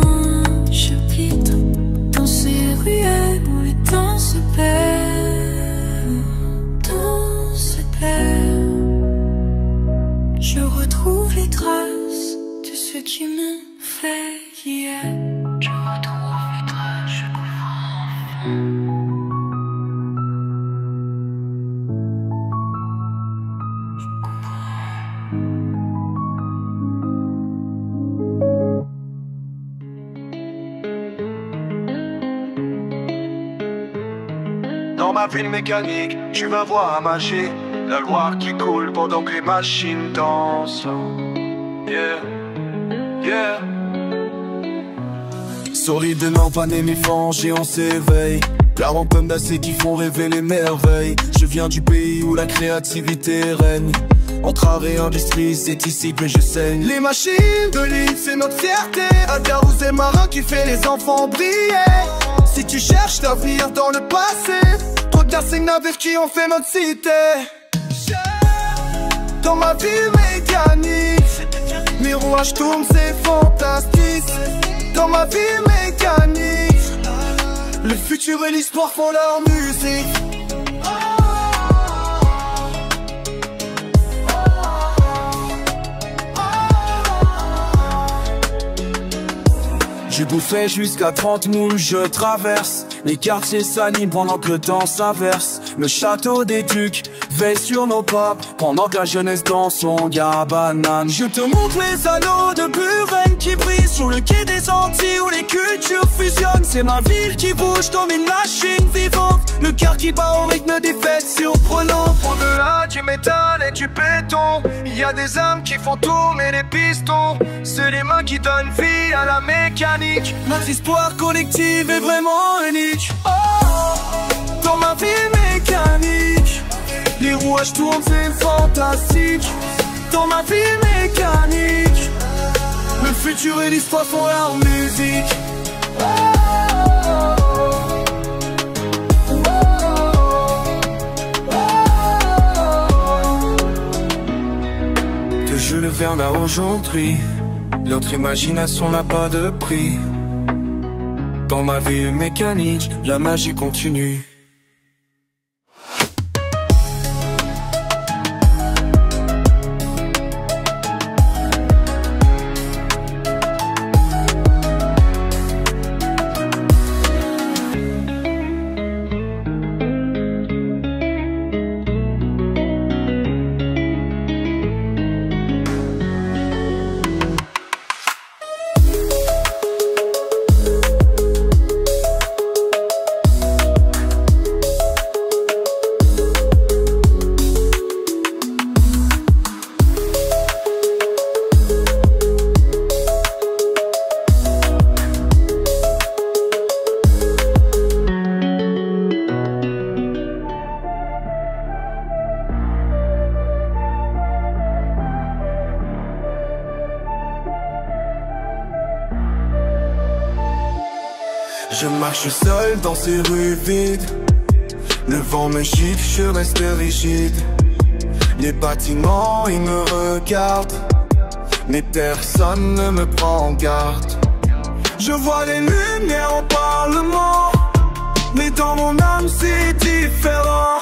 chapitre. Dans ces ruelles où les temps se perdent, temps se perd. Je retrouve les traces de ce qui me fait hier. Je retrouve les traces, je comprends. Dans ma ville mécanique, tu vas voir marcher la loi qui coule pendant que les machines dansent. Yeah, yeah. Solidement pané mes fanges et on s'éveille. Clarement comme d'acier qui font rêver les merveilles. Je viens du pays où la créativité règne. Entre art et industrie, c'est ici que je saigne. Les machines de l'île, c'est notre fierté. Algarous et marin qui fait les enfants briller. Si tu cherches l'avenir dans le passé, trop de ces navires qui ont fait notre cité. Dans ma ville mécanique, mes rouages tournent, c'est fantastique. Dans ma ville mécanique, le futur et l'histoire font leur musique. J'ai bouffé jusqu'à 30 moules, je traverse les quartiers s'animent pendant que le temps s'inverse. Le château des ducs veille sur nos pas pendant que la jeunesse dans son banane. Je te montre les anneaux de Buren qui brillent sur le quai des Antilles où les cultures fusionnent. C'est ma ville qui bouge comme une machine vivante, le cœur qui bat au rythme des fêtes surprenantes. Au-delà du métal et du béton, il y a des âmes qui font tourner les pistons. C'est les mains qui donnent vie à la mécanique. Notre histoire collective est vraiment unique. Oh, dans ma ville mécanique, les rouages tournent, c'est fantastique. Dans ma ville mécanique, le futur et l'histoire font leur musique. De Jules Verne à aujourd'hui, notre imagination n'a pas de prix. Dans ma vie mécanique, la magie continue. Je marche seul dans ces rues vides. Le vent me gifle, je reste rigide. Les bâtiments, ils me regardent, mais personne ne me prend en garde. Je vois les lumières au Parlement, mais dans mon âme c'est différent.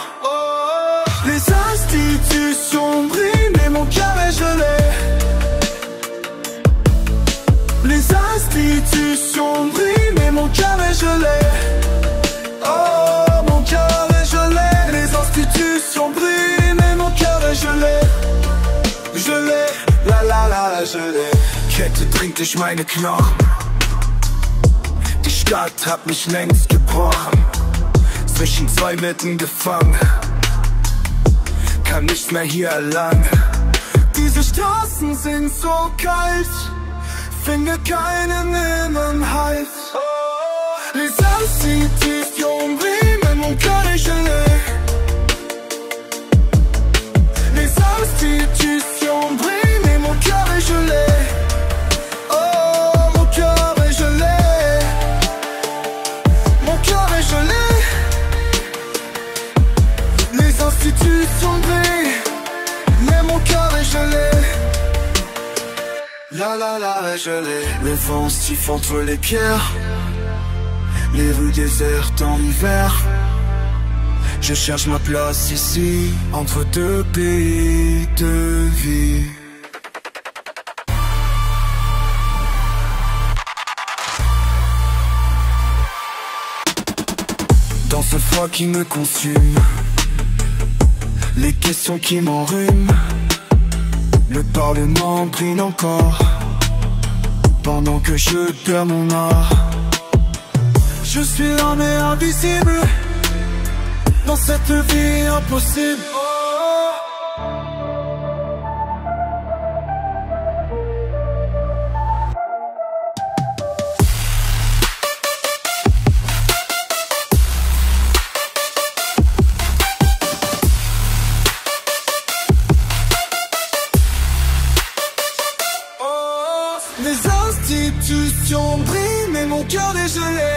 Les institutions brillent, mais mon cœur est gelé. Les institutions brillent, mais mon cœur est gelé. Oh, mon cœur est gelé. Les institutions brillent, mais mon cœur est gelé. Gelé, la la la la gelé. Kette trinkt durch meine Knochen. Die Stadt hat mich längst gebrochen, zwischen zwei Mitten gefangen. kann nicht mehr hier allein. Diese Straßen sind so kalt, finde keinen Innenhalt. Les institutions brillent, mais mon cœur est gelé. Les institutions brillent, mais mon cœur est gelé. Oh, mon cœur est gelé. Mon cœur est gelé. Les institutions brillent, mais mon cœur est gelé. La la la, gelé. Le vent siffle entre les pierres, les rues désertes en hiver. Je cherche ma place ici, entre deux pays de vie. Dans ce froid qui me consume, les questions qui m'enrhument, le parlement brille encore, pendant que je perds mon art. Je suis l'homme invisible dans cette vie impossible. Les institutions brillent, mais mon cœur est gelé.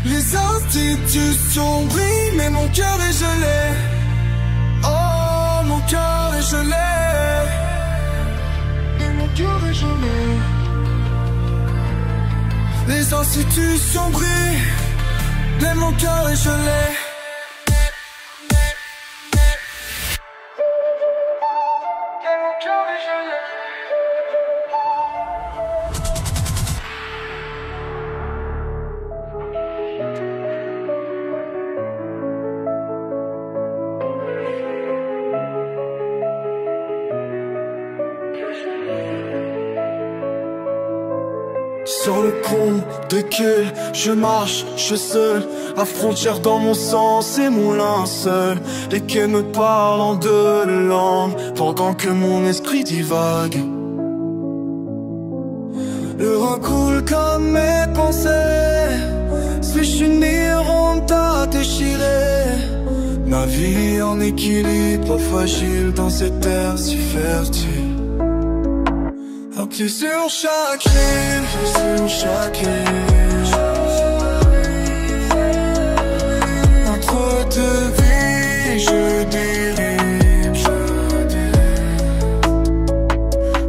Les institutions brillent, mais mon cœur est gelé. Oh, mon cœur est gelé. Et mon cœur est gelé. Les institutions brillent, mais mon cœur est gelé. Sur le pont de queue, je marche, je suis seul. La frontière dans mon sang, c'est mon linceul. Les quais me parlent en deux langues, pendant que mon esprit divague. Le recoule comme mes pensées. Suis-je une honte à déchirer? Ma vie en équilibre, fragile dans cette terre si fertile. Un pied sur chaque rive, Sur chaque île, entre deux vies, je dérive.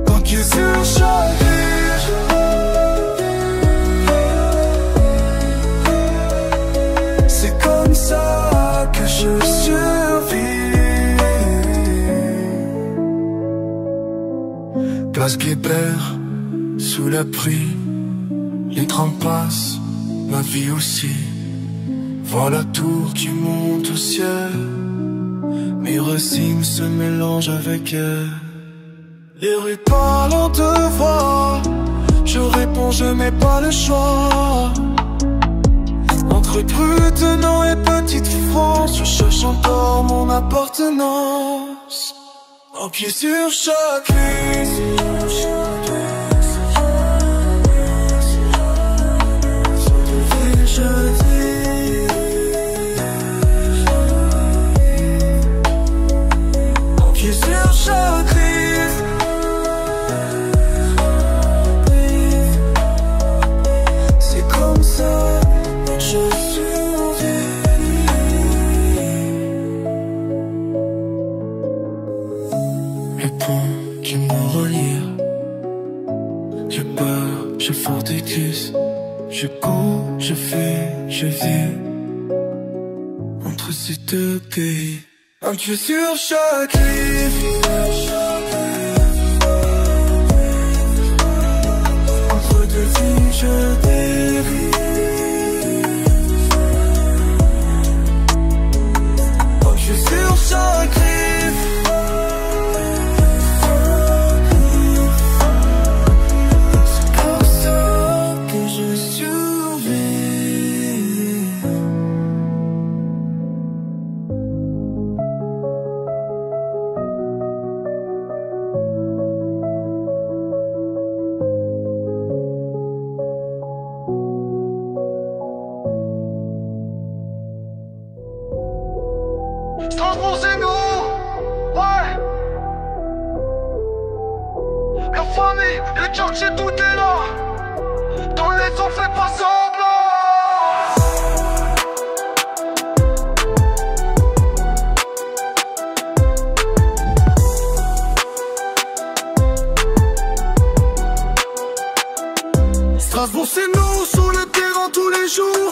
Un pied sur chaque rive, c'est comme ça que je survis. Place Kléber, sous la pluie, les trains passent, ma vie aussi. Vois la tour qui monte au ciel, mes racines se mélangent avec elle. Les rues parlent en deux voix, je réponds, je n'ai pas le choix. Entre Prutenant et Petite France, je cherche encore mon appartenance. Un pied sur chaque ligne, je vis. Un pied sur chaque rive, c'est comme ça que je survis. Les ponts qui m'ont relié, j'ai peur, j'ai forticus. Je cours, je fais, je vis entre ces deux pays. Un pied sur chaque rive, entre deux vies, je dérive. Un pied sur chaque rive, c'est comme ça que je survis. Strasbourg c'est nous, ouais. La famille, le quartier, tout est là. Dans les on fait pas semblant. Strasbourg c'est nous, sur le terrain tous les jours.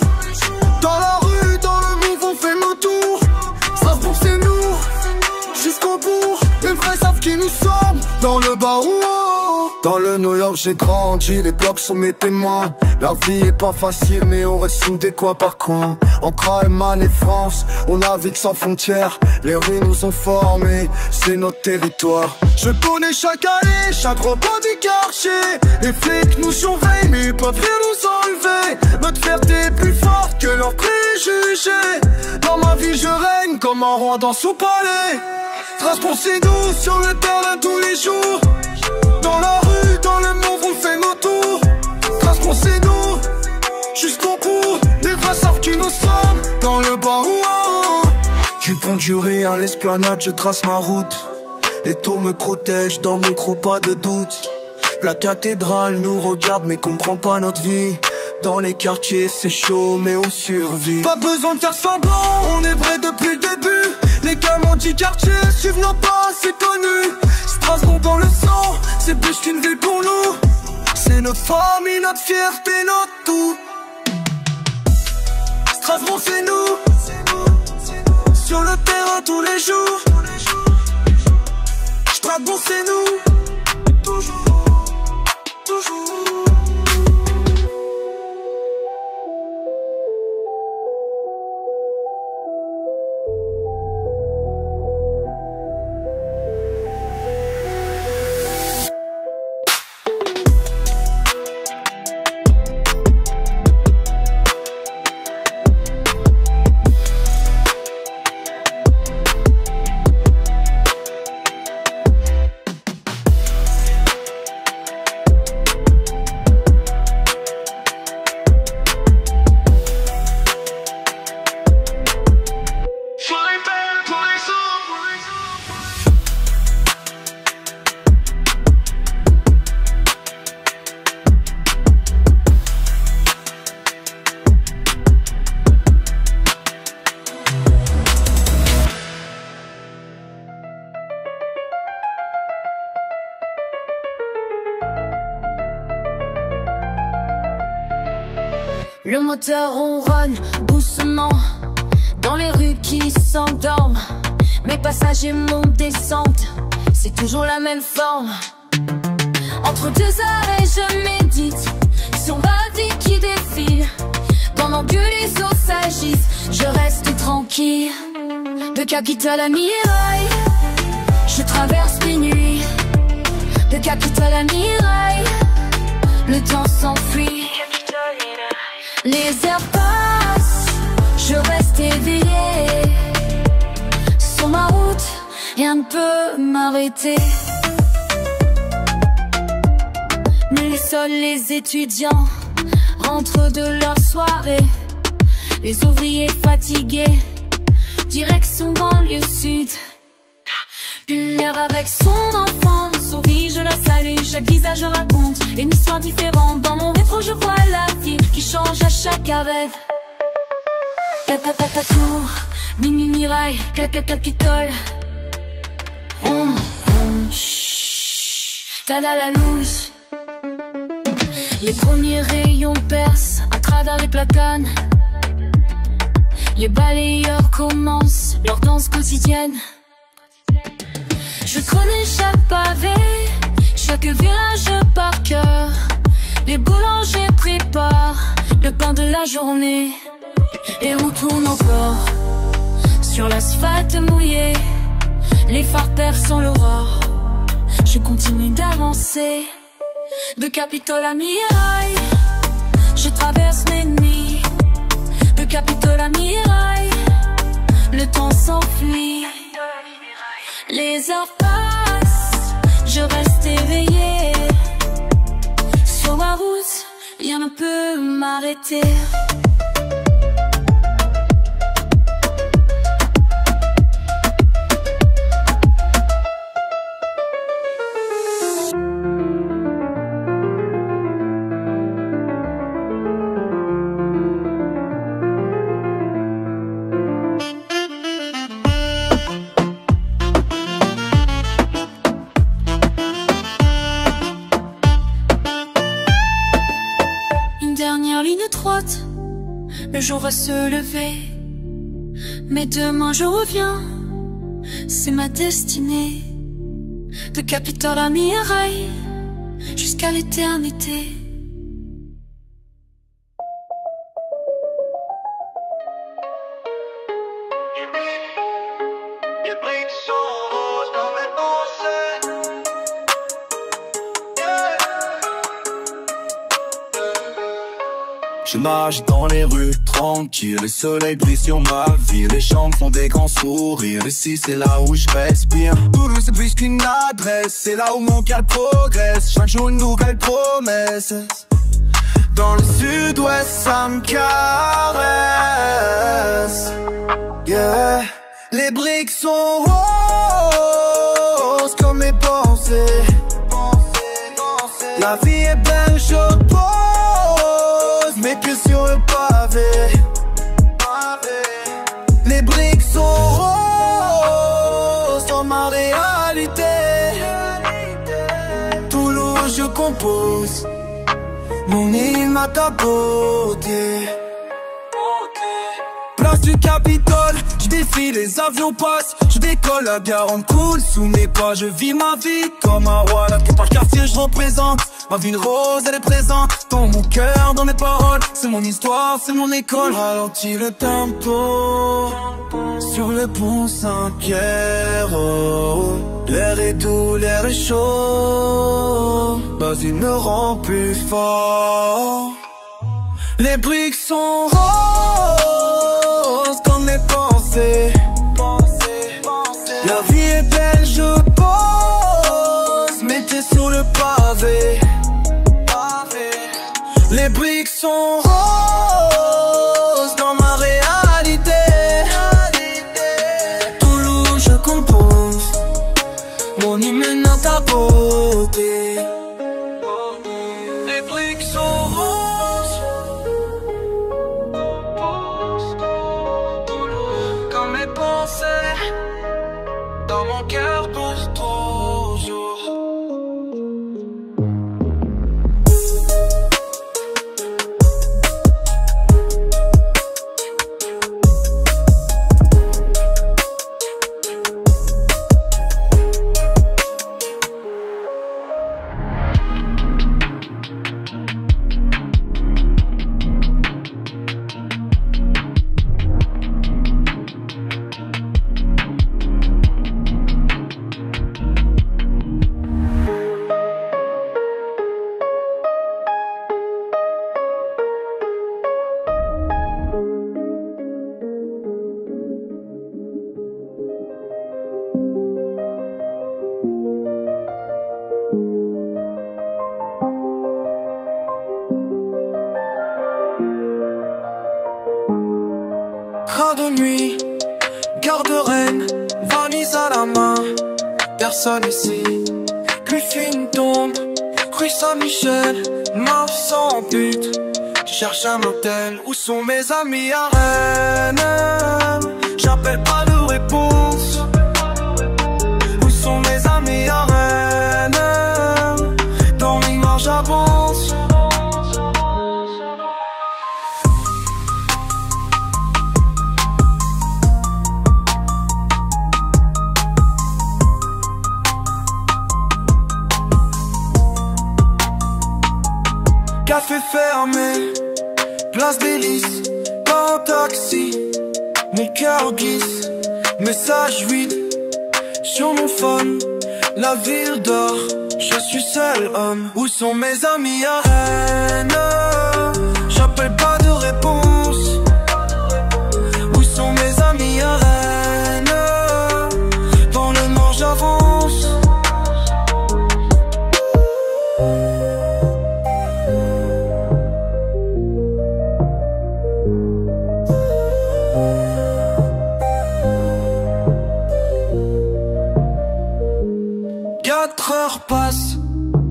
Dans la rue, dans le monde, on fait nos tours. Strasbourg c'est nous, jusqu'au bout. Les vrais savent qui nous sommes, dans le barreau. Dans le New York j'ai grandi, les blocs sont mes témoins. La vie est pas facile mais on reste soudés coin par coin. Entre Allemagne et France, on navigue sans frontières. Les rues nous ont formés, c'est notre territoire. Je connais chaque allée, chaque repas du quartier. Les flics nous surveillent mais ils peuvent rien nous enlever. Notre fierté est plus forte que leurs préjugés. Dans ma vie je règne comme un roi dans son palais. Strasbourg c'est nous, sur le terrain tous les jours. Dans la rue, dans le monde, on fait nos tours. Strasbourg c'est nous, jusqu'au bout. Les vrais savent qui nous sommes, dans le barreau. Du pont du Rire à l'esplanade, je trace ma route. Les tours me protègent, dans mon creux pas de doute. La cathédrale nous regarde mais comprend pas notre vie. Dans les quartiers c'est chaud mais on survit. Pas besoin de faire semblant, on est vrai depuis le début. Les gamins du quartier suivent nos pas, c'est connu. Strasbourg dans le sang, c'est plus qu'une ville pour nous. C'est notre famille, notre fierté, notre tout. Strasbourg c'est nous, sur le terrain tous les jours. Strasbourg c'est nous, toujours, toujours. Le moteur ronronne doucement dans les rues qui s'endorment. Mes passagers montent, descendent, c'est toujours la même forme. Entre deux arrêts je médite sur ma vie qui défile. Pendant que les autres s'agissent, je reste tranquille. De Capitole à Mirail, je traverse les nuits. De Capitole à Mirail, le temps s'enfuit. Les heures passent, je reste éveillé. Sur ma route, rien ne peut m'arrêter. Les sols, les étudiants rentrent de leur soirée. Les ouvriers fatigués, direction banlieue sud. Une mère avec son enfant sourit, je la salue, chaque visage raconte une histoire différente. Dans mon rétro je vois la vie qui change à chaque arrêt. Tour, Mini Mirail, Capitole. Tada la loose. Les premiers rayons percent à travers les platanes. Les balayeurs commencent leur danse quotidienne. Je connais chaque pavé, chaque village par cœur. Les boulangers préparent le pain de la journée. Et on tourne encore sur l'asphalte mouillé. Les phares perçant l'aurore. Je continue d'avancer de Capitole à Mirail. Je traverse les nuits de Capitole à Mirail. Le temps s'enfuit. Les heures passent, je reste éveillé. Sur ma route, rien ne peut m'arrêter. jour va se lever, mais demain je reviens. C'est ma destinée, de Capitole à Mirail, jusqu'à l'éternité. Je nage dans les rues tranquilles, le soleil brille sur ma vie. Les gens font des grands sourires, ici c'est là où je respire. Toulouse c'est plus qu'une adresse, c'est là où mon cœur progresse. Chaque jour une nouvelle promesse. Dans le sud-ouest ça me caresse, yeah. Les briques sont roses comme mes pensées. La vie est belle, je pose mes pieds sur le pavé. Les briques sont roses dans ma réalité. Toulouse je compose mon hymne à ta beauté. Place du Capitole, je défile, les avions passent. Je décolle, la Garonne coule sous mes pas. Je vis ma vie comme un roi, là par le quartier je représente. Ma vie rose elle est présente dans mon cœur, dans mes paroles. C'est mon histoire, c'est mon école. Ralentis le tempo sur le pont Saint-Pierre. L'air est doux, l'air est chaud. Vas-y me rend plus fort. Les briques sont roses comme mes pensées. La vie est belle, je pose mes pieds sur le pavé. Les briques sont roses dans ma réalité. Toulouse je compose mon hymne à ta beauté. Les briques sont roses comme mes pensées. Dans mon cœur pour toujours. Train de nuit, garde reine, valise à la main. Personne ici, plus fine tombe, rue Saint-Michel, marche sans but. Je cherche un hôtel, où sont mes amis à Rennes? J'appelle pas de réponse. Où sont mes amis à Rennes? Dans l'image j'avance. Café fermé, place d'hélice, pas un taxi. Mon cœur glisse, message vide sur mon phone. La ville dort, je suis seul homme. Où sont mes amis à Rennes? J'appelle pas de réponse. Où sont mes amis à Rennes? Dans le nord j'avance. Passe,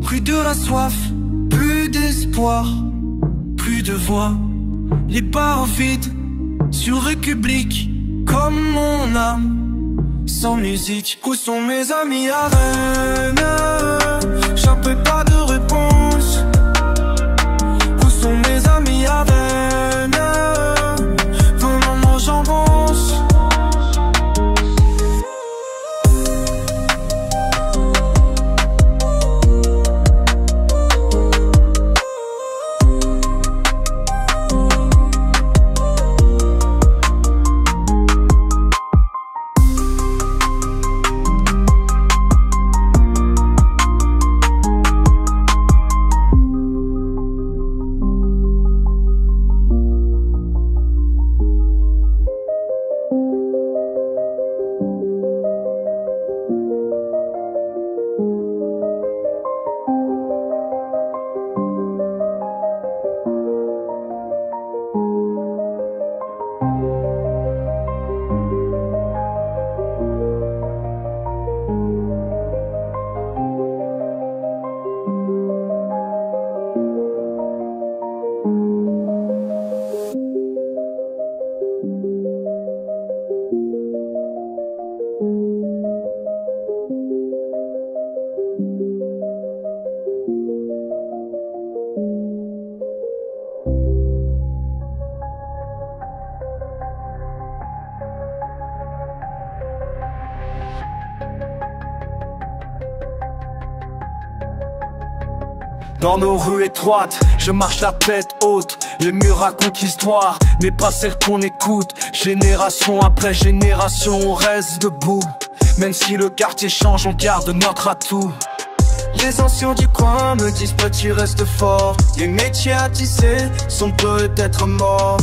plus de la soif, plus d'espoir, plus de voix, les bars vides sur République, comme mon âme, sans musique. Où sont mes amis à Rennes? J'appelle pas de réponse. Où sont mes amis à Rennes? Dans nos rues étroites, je marche la tête haute. Les murs racontent l'histoire, mais pas celle qu'on écoute. Génération après génération, on reste debout. Même si le quartier change, on garde notre atout. Les anciens du coin me disent petit reste fort. Les métiers à tisser sont peut-être morts,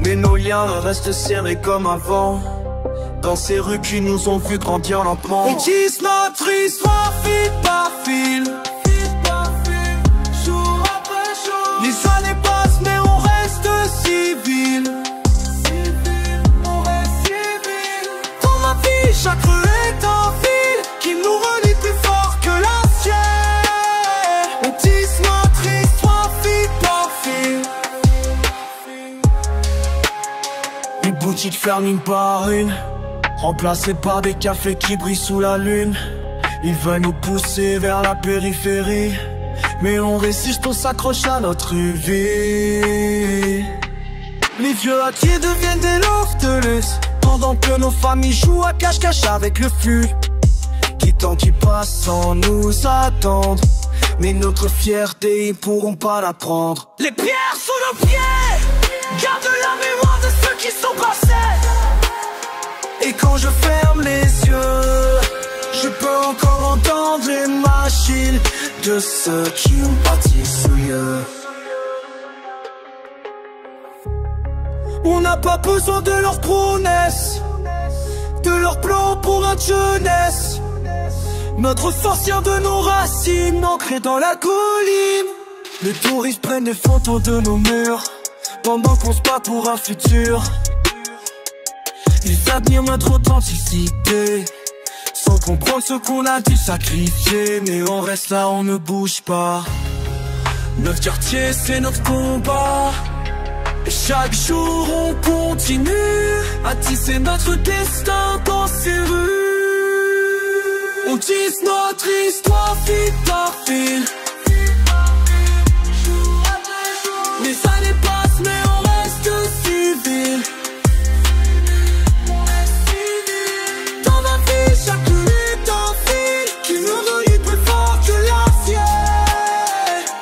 mais nos liens restent serrés comme avant. Dans ces rues qui nous ont vu grandir lentement. On tisse notre histoire fil par fil, jour après jour. Les années passent mais on reste civil. On reste civil. Dans ma vie chaque rue est un fil qui nous relie plus fort que l'acier. On tisse notre histoire fil par fil. Les boutiques ferment une par une, remplacés par des cafés qui brillent sous la lune. Ils veulent nous pousser vers la périphérie, mais on résiste, on s'accroche à notre vie. Les vieux acquis deviennent des loftelus, pendant que nos familles jouent à cache-cache avec le flux. Qui tant qui passent sans nous attendre, mais notre fierté, ils pourront pas la prendre. Les pierres sous nos pieds gardent la mémoire de ceux qui sont passés. Et quand je ferme les yeux, je peux encore entendre les machines de ceux qui ont bâti ce lieu. On n'a pas besoin de leur promesses, de leur plan pour notre jeunesse. Notre force vient de nos racines, ancrées dans la colline. Les touristes prennent des photos de nos murs, pendant qu'on se bat pour un futur. Ils admirent notre authenticité, sans comprendre ce qu'on a dû sacrifier. Mais on reste là, on ne bouge pas. Notre quartier, c'est notre combat. Et chaque jour, on continue à tisser notre destin dans ces rues. On tisse notre histoire fil par fil. Les années passent, mais on reste civil. Chaque lutte en fil qui nous relie plus fort que l'acier.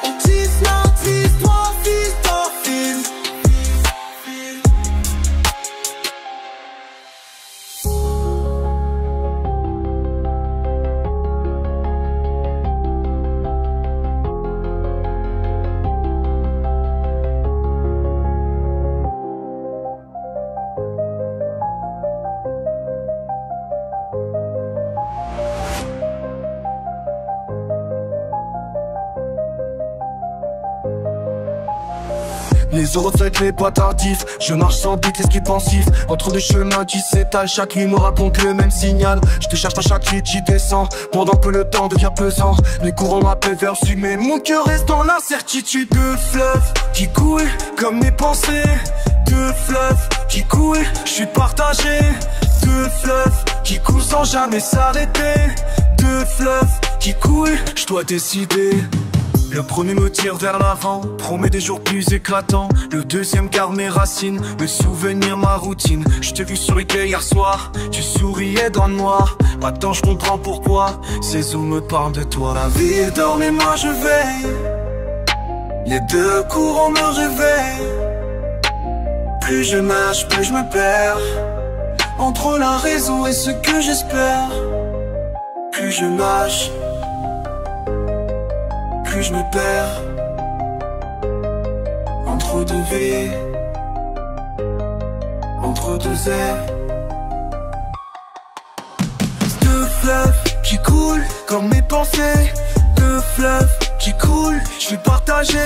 On tisse notre histoire fil par fil. Les autres fêtent les pas tardifs, je marche sans but, l'esprit pensif. Entre deux chemins qui s'étalent, chaque nuit me raconte le même signal. Je te cherche à chaque lit qui descend, pendant que le temps devient pesant. Les courants m'appellent vers le sud, mais mon cœur reste dans l'incertitude. Deux fleuves qui coulent comme mes pensées, deux fleuves qui coulent, je suis partagé. Deux fleuves qui coulent sans jamais s'arrêter, deux fleuves qui coulent, je dois décider. Le premier me tire vers l'avant, promet des jours plus éclatants. Le deuxième garde mes racines, me souvenir ma routine. Je t'ai vu sur les quais hier soir, tu souriais dans le noir. Maintenant je comprends pourquoi ces eaux me parlent de toi. La ville dort mais moi je veille, les deux courants me réveillent. Plus je nage, plus je me perds, entre la raison et ce que j'espère. Plus je nage, plus je me perds, entre deux vies, entre deux airs. Deux fleuves qui coulent comme mes pensées, deux fleuves qui coulent, je suis partagé.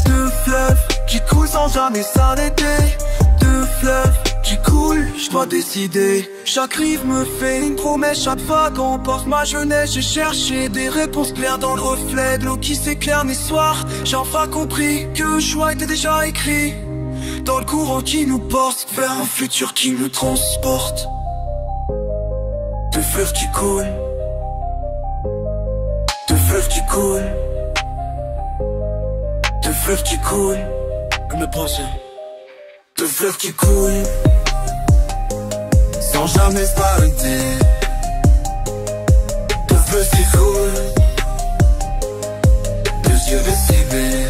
Deux fleuves qui coulent sans jamais s'arrêter, deux fleuves qui coulent, je dois décider. Chaque rive me fait une promesse, chaque vague emporte ma jeunesse. J'ai cherché des réponses claires dans le reflet de l'eau qui s'éclaire mes soirs. J'ai enfin compris que le choix était déjà écrit dans le courant qui nous porte vers un futur qui nous transporte. Deux fleuves qui coulent, deux fleuves qui coulent, deux fleuves qui coulent, comme mes pensées. Deux fleuves qui coulent sans jamais s'arrêter, deux fleuves qui coulent, deux que de s'aimer.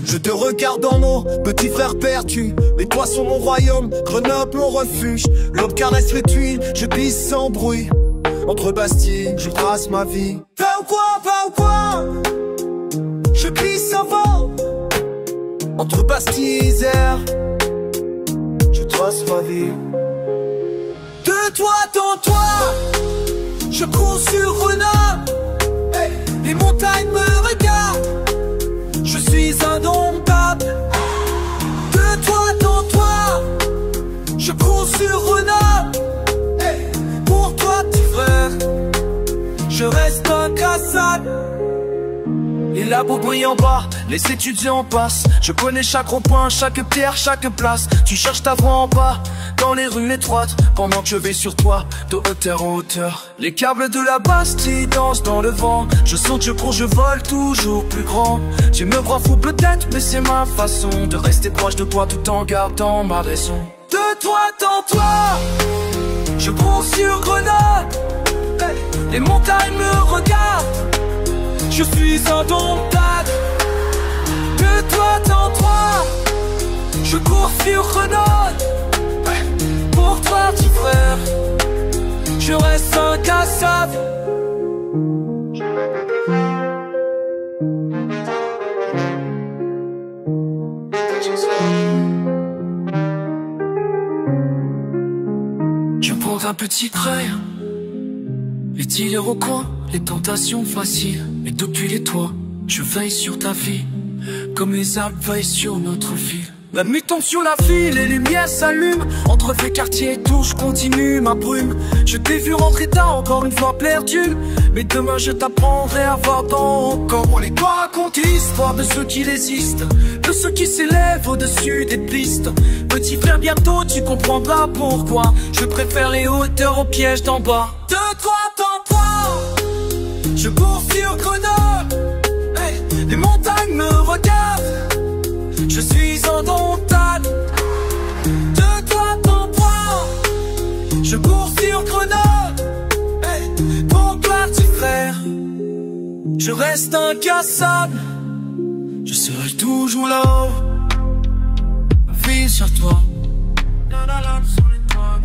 Je te regarde en haut, petit frère perdu. Les toits sont mon royaume, Grenoble mon refuge. L'aube caresse les tuiles, je glisse sans bruit. Entre Bastille, je trace ma vie. Va ou quoi je glisse sans vent. Entre Bastille et Isère, je trace ma vie. De toi dans toi, je cours sur Grenoble. Hey, les montagnes me regardent. Je suis indomptable. De toi dans toi, je cours sur Grenoble. Hey, pour toi petit frère, je reste incassable. Les labos brillent en bas, les étudiants passent. Je connais chaque rond-point, chaque pierre, chaque place. Tu cherches ta voie en bas, dans les rues étroites, pendant que je vais sur toi, de hauteur en hauteur. Les câbles de la Bastille dansent dans le vent. Je saute, je cours, je vole, toujours plus grand. Tu me crois fou peut-être, mais c'est ma façon de rester proche de toi tout en gardant ma raison. De toi dans toi, je cours sur Grenoble. Les montagnes me regardent. Je suis indomptable. De toi dans toi, je cours sur Grenoble. Pour toi petit frère, je reste incassable. Je prends un petit creuil, les dealers au coin, les tentations faciles. Et depuis les toits, je veille sur ta vie, comme les arbres veillent sur notre vie. La nuit tombe sur la ville, les lumières s'allument. Entre les quartiers et tout, je continue ma brume. Je t'ai vu rentrer tard, encore une fois perdu. Mais demain je t'apprendrai à voir ton corps. On les doit raconter l'histoire de ceux qui résistent, de ceux qui s'élèvent au-dessus des pistes. Petit frère, bientôt tu comprendras pourquoi je préfère les hauteurs aux pièges d'en bas. De toi dans toi, je cours sur Grenoble. Hey, les montagnes me regardent. Je suis indomptable. De toi dans toi, je cours sur Grenoble. Hey, pour toi petit frère, je reste incassable. Je serai toujours là-haut, veille sur toi. Sur les toits.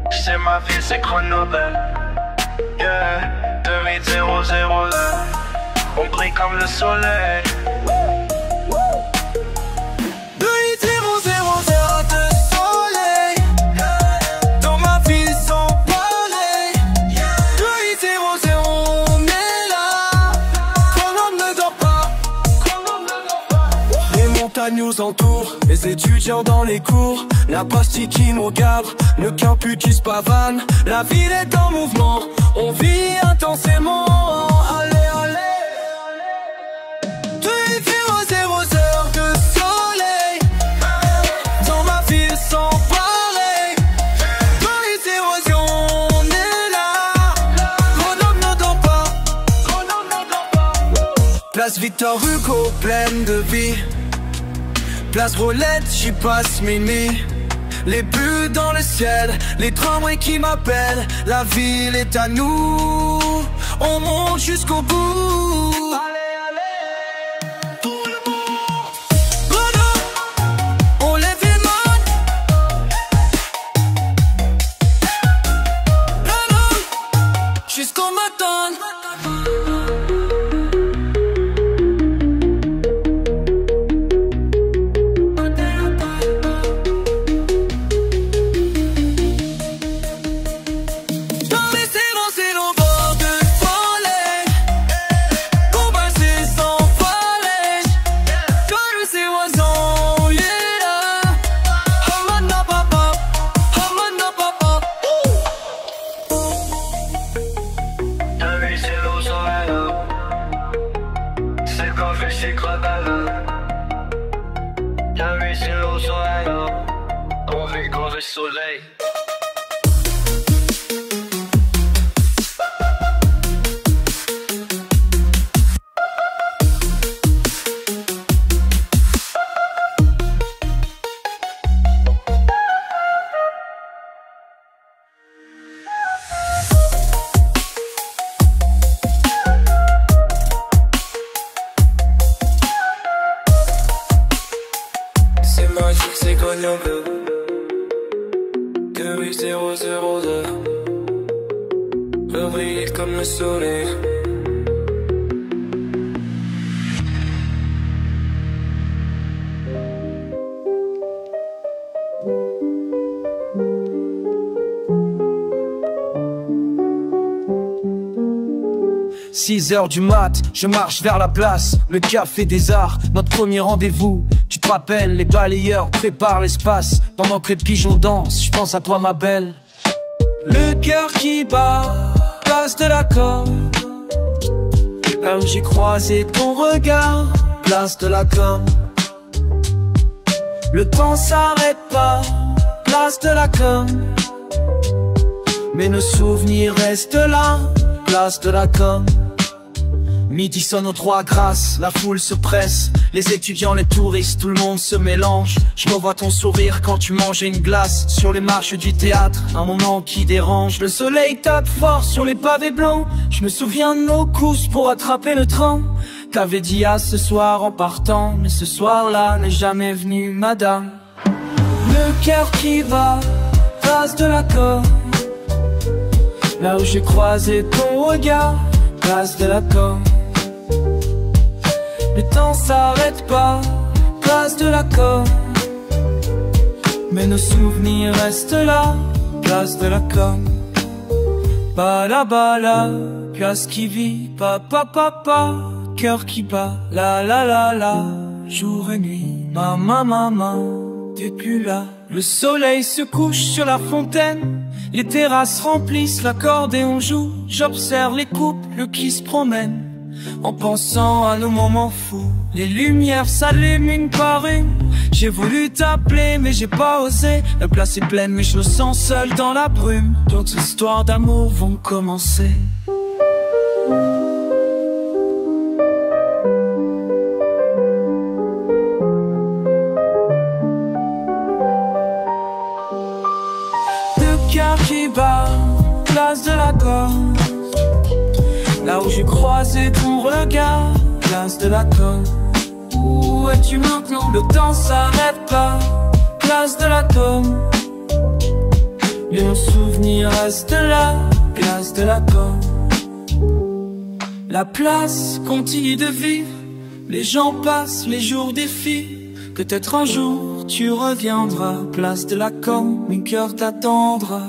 C'est ma vie, c'est Grenoble. Yeah, 2000. On brille comme le soleil. 2000 de soleil dans ma ville sans pareil. 2000, on est là. Grenoble ne dort pas. Les montagnes nous entourent, les étudiants dans les cours. La Bastille qui nous regarde, le campus qui se pavane. La ville est en mouvement, on vit intensément. Allez, allez. 2000 heures de soleil dans ma ville sans pareil. 2000, on est là. Grenoble ne dort pas. Place Victor Hugo, pleine de vie. Place Rolette, j'y passe mes nuits. Les buts dans le ciel, les tramways qui m'appellent. La ville est à nous, on monte jusqu'au bout. Allez, allez, tout le monde. Grenoble, on lève les mains. Grenoble, jusqu'au matin. mauvais soleil. C'est magique, c'est gagnant, que 8002 brille comme le soleil. Six heures du mat, je marche vers la place, le café des arts, notre premier rendez-vous. Tu te rappelles, les balayeurs préparent l'espace, pendant que les pigeons dansent, je pense à toi ma belle. Le cœur qui bat, place de la com, là où j'ai croisé ton regard, place de la com. Le temps s'arrête pas, place de la com, mais nos souvenirs restent là, place de la com. Midi sonne aux trois grâces, la foule se presse, les étudiants, les touristes, tout le monde se mélange. Je revois ton sourire quand tu mangeais une glace sur les marches du théâtre, un moment qui dérange. Le soleil tape fort sur les pavés blancs, je me souviens de nos courses pour attraper le train. T'avais dit à ce soir en partant, mais ce soir-là n'est jamais venu, madame. Le cœur qui bat, place de la com, là où j'ai croisé ton regard, place de la com. Le temps s'arrête pas, place de la com, mais nos souvenirs restent là, place de la com. Bala bala, place qui vit, pa, cœur qui bat, la, jour et nuit, maman, t'es plus là. Le soleil se couche sur la fontaine, les terrasses remplissent l'accordéon joue. J'observe les couples qui se promènent, en pensant à nos moments fous. Les lumières s'allument une par une, j'ai voulu t'appeler mais j'ai pas osé. La place est pleine mais je me sens seul dans la brume. D'autres histoires d'amour vont commencer. Le cœur qui bat, place de la com, là où j'ai croisé ton regard, place de la com. Où es-tu maintenant? Le temps s'arrête pas, place de la com, mais nos souvenirs restent là, place de la com. La place continue de vivre, les gens passent, les jours défilent. Peut-être un jour tu reviendras, place de la com, mon cœur t'attendra.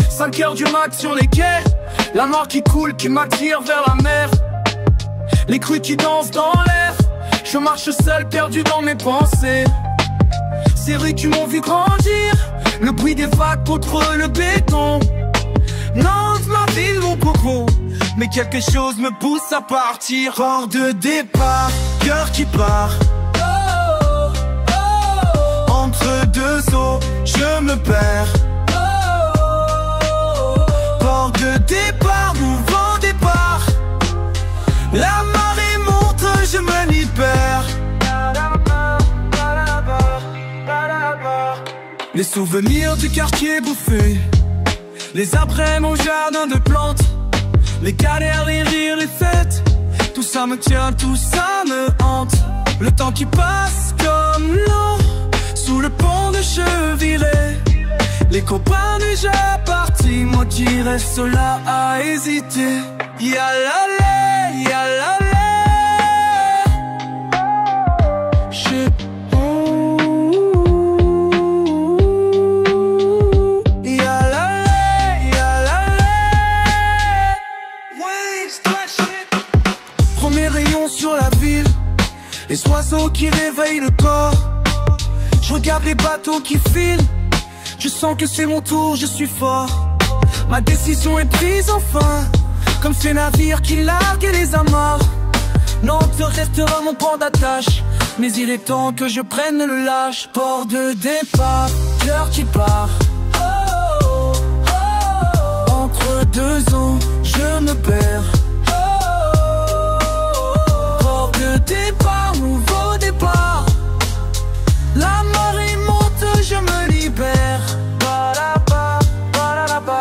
Cinq heures du mat sur les quais, la mort qui coule, qui m'attire vers la mer. Les crues qui dansent dans l'air, je marche seul, perdu dans mes pensées. Ces rues qui m'ont vu grandir, le bruit des vagues contre le béton. Non, ma ville, mon coco, mais quelque chose me pousse à partir. Port de départ, cœur qui part. Entre deux eaux, je me perds. Port de départ, mouvant départ. La marée monte, je me libère. Les souvenirs du quartier bouffé, Les après mon jardin de plantes, les galères, les rires, les fêtes. Tout ça me tient, tout ça me hante. Le temps qui passe comme l'eau sous le pont de Chevillet. Les copains déjà partis, moi qui reste là à hésiter. Yalalé, yalalé. Sur la ville, les oiseaux qui réveillent le corps. Je regarde les bateaux qui filent. Je sens que c'est mon tour, je suis fort. Ma décision est prise enfin, comme ces navires qui larguent et les amarrent. Nantes restera mon point d'attache, mais il est temps que je prenne le large. Port de départ, cœur qui part. Entre deux eaux, je me perds. Départ, nouveau départ. La marée monte, je me libère. Ba-da-ba, ba-da-da-ba,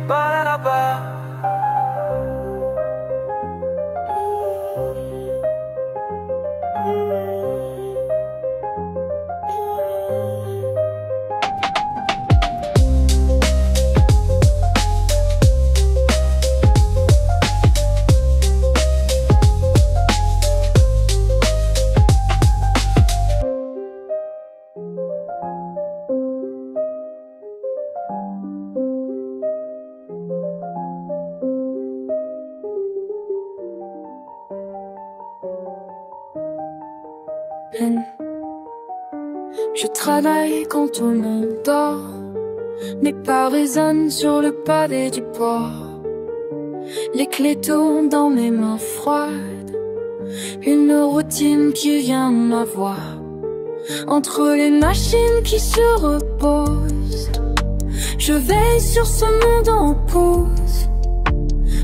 ba-da-da-ba. Je travaille quand tout le monde dort. Mes pas résonnent sur le pavé du port. Les clés tournent dans mes mains froides. Une routine qui vient m'avoir. Entre les machines qui se reposent, je veille sur ce monde en pause.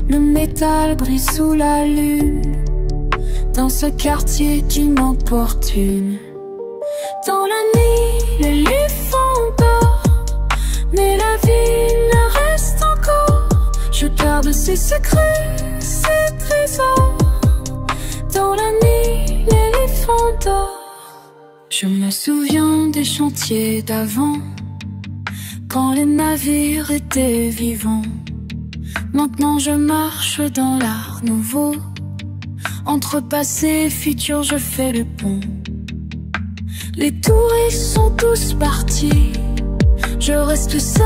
Le métal brille sous la lune, dans ce quartier qui m'emportune. Dans la nuit, les éléphants dorment, mais la ville reste encore. Je garde ses secrets, ses trésors. Dans la nuit, l'éléphant dort. Je me souviens des chantiers d'avant, quand les navires étaient vivants. Maintenant je marche dans l'art nouveau. Entre passé et futur, je fais le pont. Les touristes sont tous partis. Je reste seul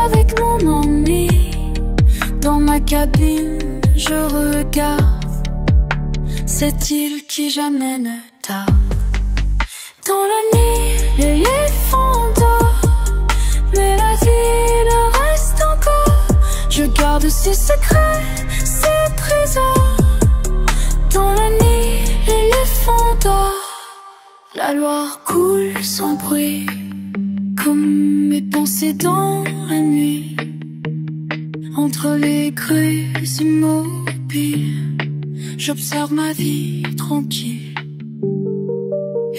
avec mon ennui. Dans ma cabine, je regarde cette île qui jamais ne tarde. Dans la nuit, l'éléphant dort, mais la ville reste encore. Je garde ses secrets, ses trésors. Dans la nuit, l'éléphant dort. La Loire coule sans bruit, comme mes pensées dans la nuit. Entre les crues immobiles, j'observe ma vie tranquille.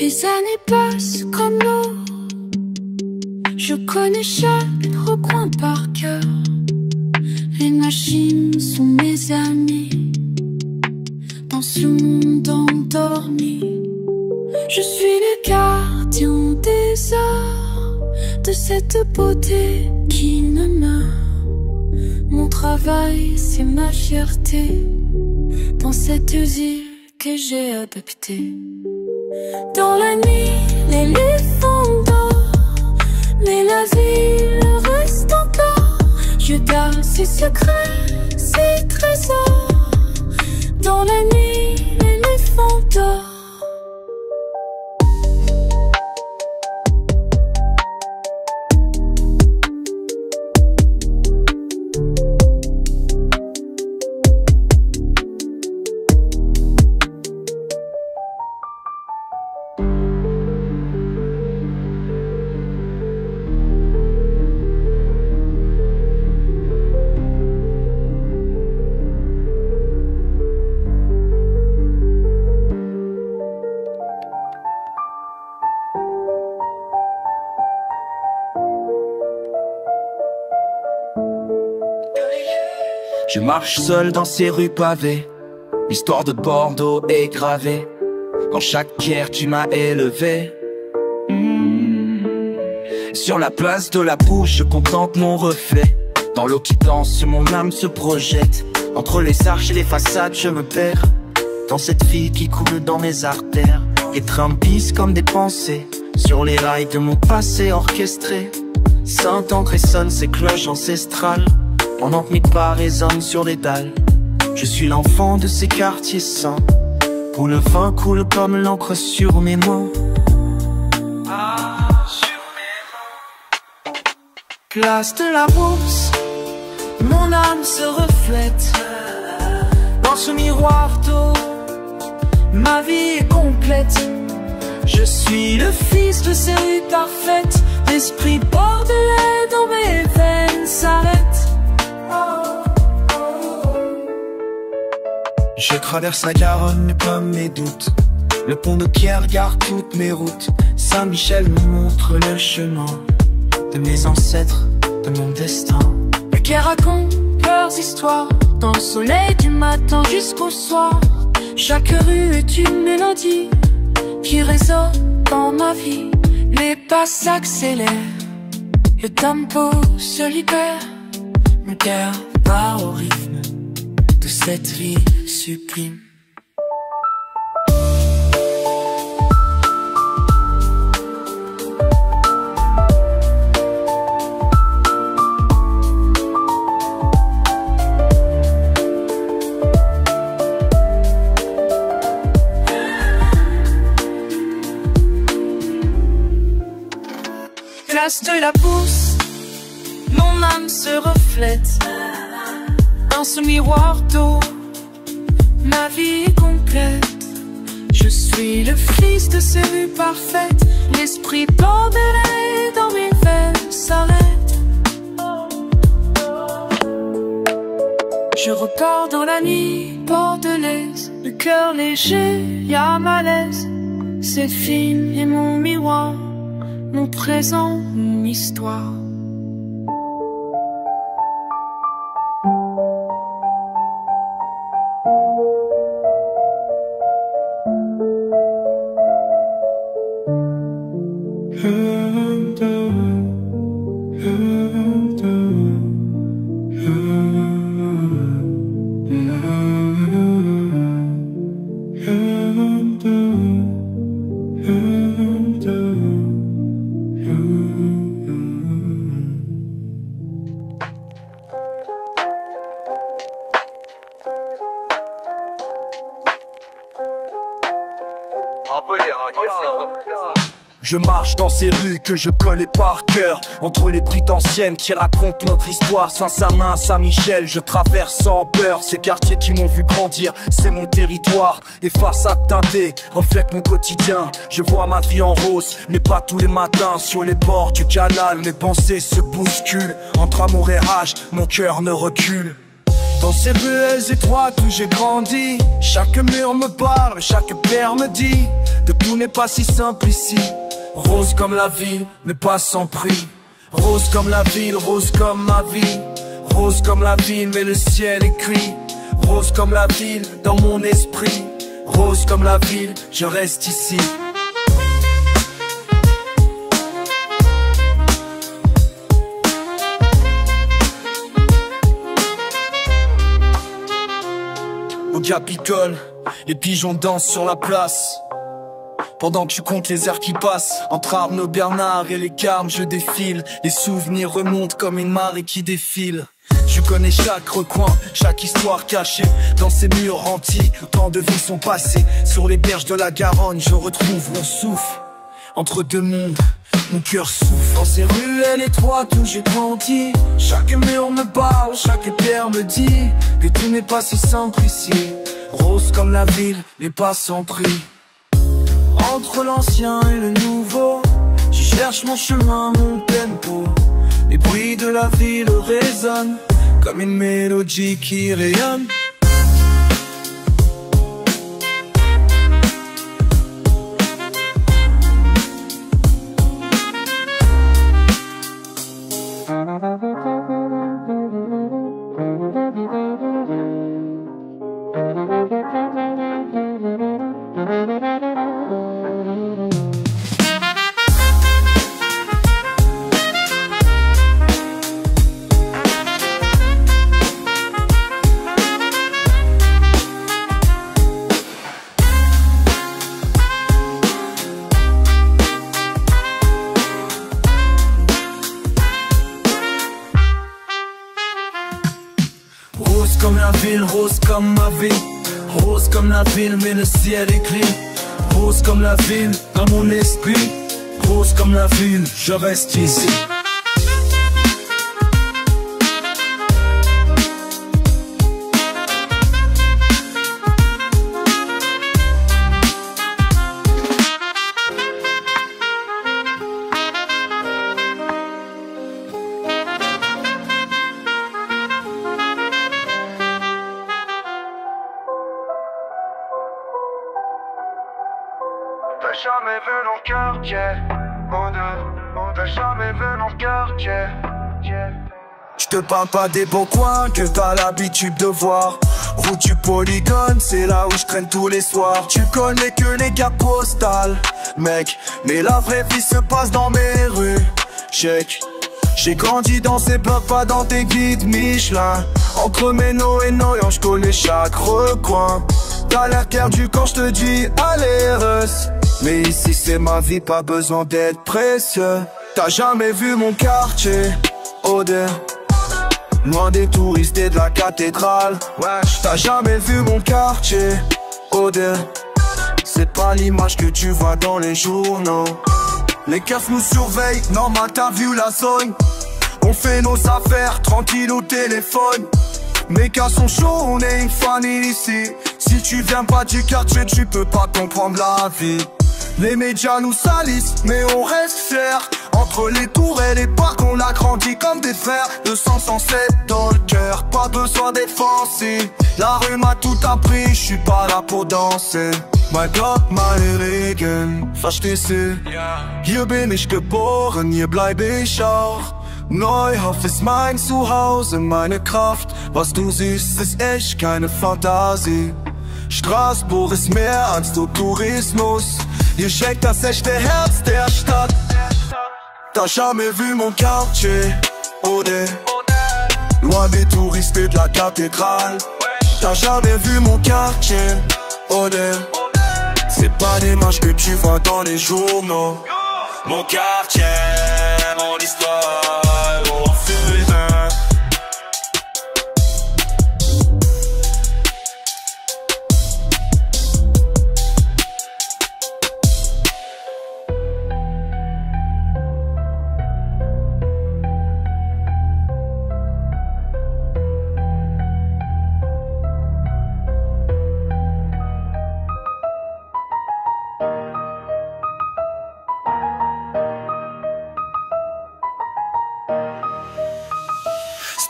Les années passent comme l'eau, je connais chaque recoin par cœur. Les machines sont mes amis, dans ce monde endormi. Je suis le gardien des arts, de cette beauté qui me meurt. Mon travail, c'est ma fierté, dans cette île que j'ai adoptée. Dans la nuit, l'éléphant dort, mais la ville reste encore. Je garde ses secrets, ses trésors. Dans la nuit, l'éléphant dort. Je marche seul dans ces rues pavées. L'histoire de Bordeaux est gravée dans chaque pierre tu m'as élevé. Sur la place de la bouche, je contemple mon reflet. Dans l'eau qui danse, mon âme se projette. Entre les arches et les façades, je me perds dans cette vie qui coule dans mes artères. Et trampissent comme des pensées sur les rails de mon passé orchestré. Saint-André sonne ses cloches ancestrales pendant que mes pas résonnent sur les dalles. Je suis l'enfant de ces quartiers saints où le vin coule comme l'encre sur mes mains. Place de la Bourse, mon âme se reflète dans ce miroir d'eau. Ma vie est complète. Je suis le fils de ces rues parfaites. L'esprit bordelais dans mes veines s'arrête. Je traverse la Garonne, mais pas mes doutes. Le pont de Pierre garde toutes mes routes. Saint-Michel me montre le chemin de mes ancêtres, de mon destin. Les quais racontent leurs histoires dans le soleil du matin jusqu'au soir. Chaque rue est une mélodie qui résonne dans ma vie. Les pas s'accélèrent, le tempo se libère. Mon cœur bat au rythme de cette vie sublime. Place de la Bourse, mon âme se reflète dans ce miroir d'eau. Ma vie est complète. Je suis le fils de ces rues parfaites. L'esprit bordelais dans mes veines s'arrête. Je repars dans la nuit bordelaise, le cœur léger, y'a malaise. Cette fille est mon miroir, mon présent, mon histoire. Je marche dans ces rues que je connais par cœur, entre les briques anciennes qui racontent notre histoire. Saint-Samin, Saint-Michel, je traverse sans peur ces quartiers qui m'ont vu grandir, c'est mon territoire. Et face à teinter, reflète mon quotidien. Je vois ma vie en rose, mais pas tous les matins. Sur les bords du canal, mes pensées se bousculent. Entre amour et rage, mon cœur ne recule. Dans ces ruelles étroites où j'ai grandi, chaque mur me parle, chaque pierre me dit que tout n'est pas si simple ici. Rose comme la ville, mais pas sans prix. Rose comme la ville, rose comme ma vie. Rose comme la ville, mais le ciel est gris. Rose comme la ville, dans mon esprit. Rose comme la ville, je reste ici. Au Capitole, les pigeons dansent sur la place. Pendant que tu comptes les heures qui passent, entre Arnaud Bernard et les Carmes, je défile. Les souvenirs remontent comme une marée qui défile. Je connais chaque recoin, chaque histoire cachée dans ces murs antiques où tant de vies sont passées. Sur les berges de la Garonne, je retrouve mon souffle. Entre deux mondes, mon cœur souffle. Dans ces ruelles étroites où j'ai grandi, chaque mur me parle, chaque pierre me dit que tout n'est pas si simple ici. Rose comme la ville, mais pas sans prix. Entre l'ancien et le nouveau, je cherche mon chemin, mon tempo. Les bruits de la ville résonnent comme une mélodie qui rayonne. Rose comme la ville, rose comme ma vie. Rose comme la ville, mais le ciel est clean. Rose comme la ville, dans mon esprit. Rose comme la ville, je reste ici. T'as jamais vu nos quartiers, t'as jamais vu nos quartiers. J'te parle pas des beaux coins que t'as l'habitude de voir. Route du polygone, c'est là où j'traîne tous les soirs. Tu connais que les cartes postales, mec, mais la vraie vie se passe dans mes rues. J'ai grandi dans ces blocs, pas dans tes guides Michelin. Entre Méno et Noyon, j'connais chaque recoin. T'as l'air perdu quand j'te dis allez Russ. Mais ici c'est ma vie, pas besoin d'être précieux. T'as jamais vu mon quartier, Odeur, loin des touristes et de la cathédrale. Wesh, t'as jamais vu mon quartier, Odeur. C'est pas l'image que tu vois dans les journaux. Les keufs nous surveillent, normal t'as vu la zone. On fait nos affaires, tranquille au téléphone. Mes cas sont chauds, on est une famille ici. Si tu viens pas du quartier, tu peux pas comprendre la vie. Les médias nous salissent, mais on reste fiers. Entre les tours et les parcs, on a grandi comme des frères. 207 dans le cœur, pas besoin d'être fancy. La rue m'a tout appris, je suis pas là pour danser. My Gott, meine Regeln, verstehst du? Hier bin ich geboren, hier bleibe ich auch. Neuhof ist mein Zuhause, meine Kraft. Was du siehst, ist echt keine Fantasie. Straßburg ist mehr als nur Tourismus. Hier steckt das echte Herz der Stadt. T'as jamais vu mon quartier, Odé, loin des touristes et de la cathédrale. T'as jamais vu mon quartier, Odé. C'est pas l'image que tu vois dans les journaux. Mon quartier, mon histoire, mon futur.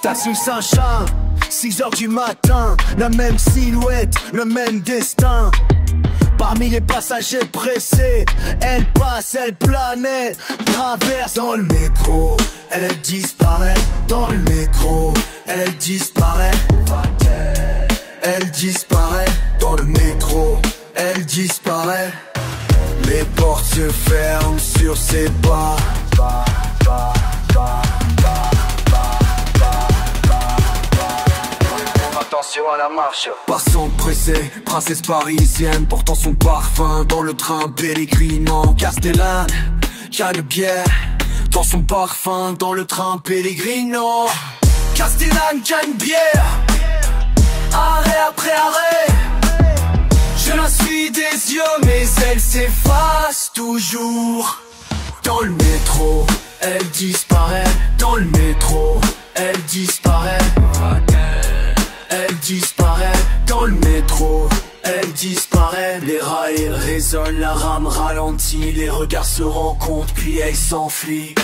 Station Saint-Charles, 6h du matin, la même silhouette, le même destin. Parmi les passagers pressés, elle passe, elle planète, traverse dans le métro, elle disparaît dans le métro, elle disparaît, elle disparaît dans le métro, elle disparaît. Les portes se ferment sur ses pas. Attention à la marche. Passant pressé, princesse parisienne, portant son parfum dans le train Pellegrino. Castellane, Canebière, dans son parfum dans le train Pellegrino. Castellane, Canebière, arrêt après arrêt. Je la suis des yeux, mais elle s'efface toujours. Dans le métro, elle disparaît. Dans le métro, elle disparaît. Elle disparaît dans le métro, elle disparaît. Les rails résonnent, la rame ralentit, les regards se rencontrent, puis elle s'enfuit.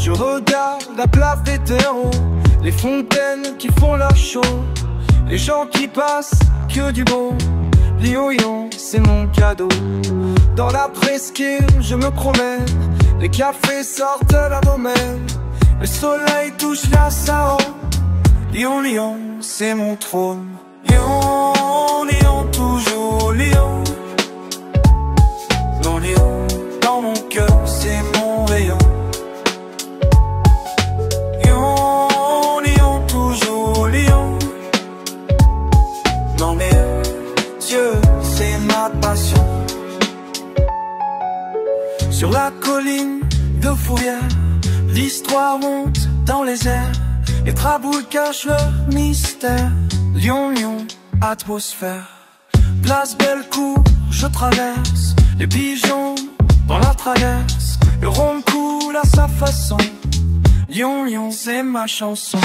Je regarde la place des terreaux, les fontaines qui font leur show, les gens qui passent, que du beau. Lyon, c'est mon cadeau. Dans la presqu'île, je me promène, les cafés sortent de la domaine, le soleil touche la Saône. Lyon, c'est mon trône. Lyon, toujours Lyon. Non, Lyon, dans mon cœur, c'est mon rayon. Lyon, toujours Lyon. Dans mes yeux, c'est ma passion. Sur la colline de Fourrière, l'histoire monte dans les airs. Les traboules cachent le mystère. Lyon, atmosphère. Place Bellecour, je traverse. Les pigeons dans la traverse. Le rhum coule à sa façon. Lyon, c'est ma chanson.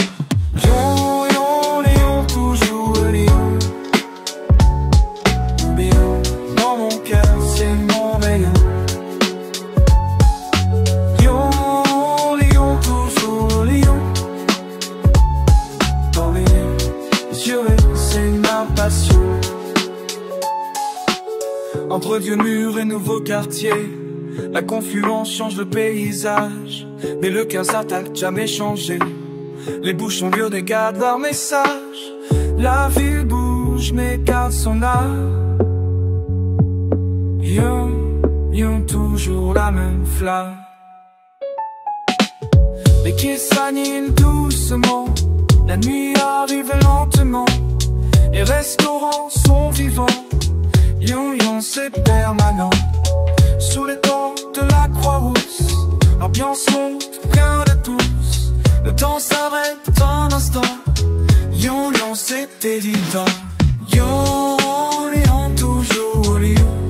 Lyon, toujours Lyon. Dans mon cœur, c'est mon rayon. Lyon, toujours Lyon. Dans mes yeux, c'est ma passion. Entre vieux murs et nouveaux quartiers, la confluence change le paysage, mais le cœur s'attaque, jamais changé. Les bouches ont lieu des gardes leur message. La ville bouge mais garde son art. Lyon, toujours la même flamme. Les quais s'animent doucement, la nuit arrive lentement. Les restaurants sont vivants. Lyon, c'est permanent. Sous les dents de la Croix-Rousse, l'ambiance monte, plein de tous. Le temps s'arrête un instant. Lyon, c'est évident. Lyon, toujours Lyon.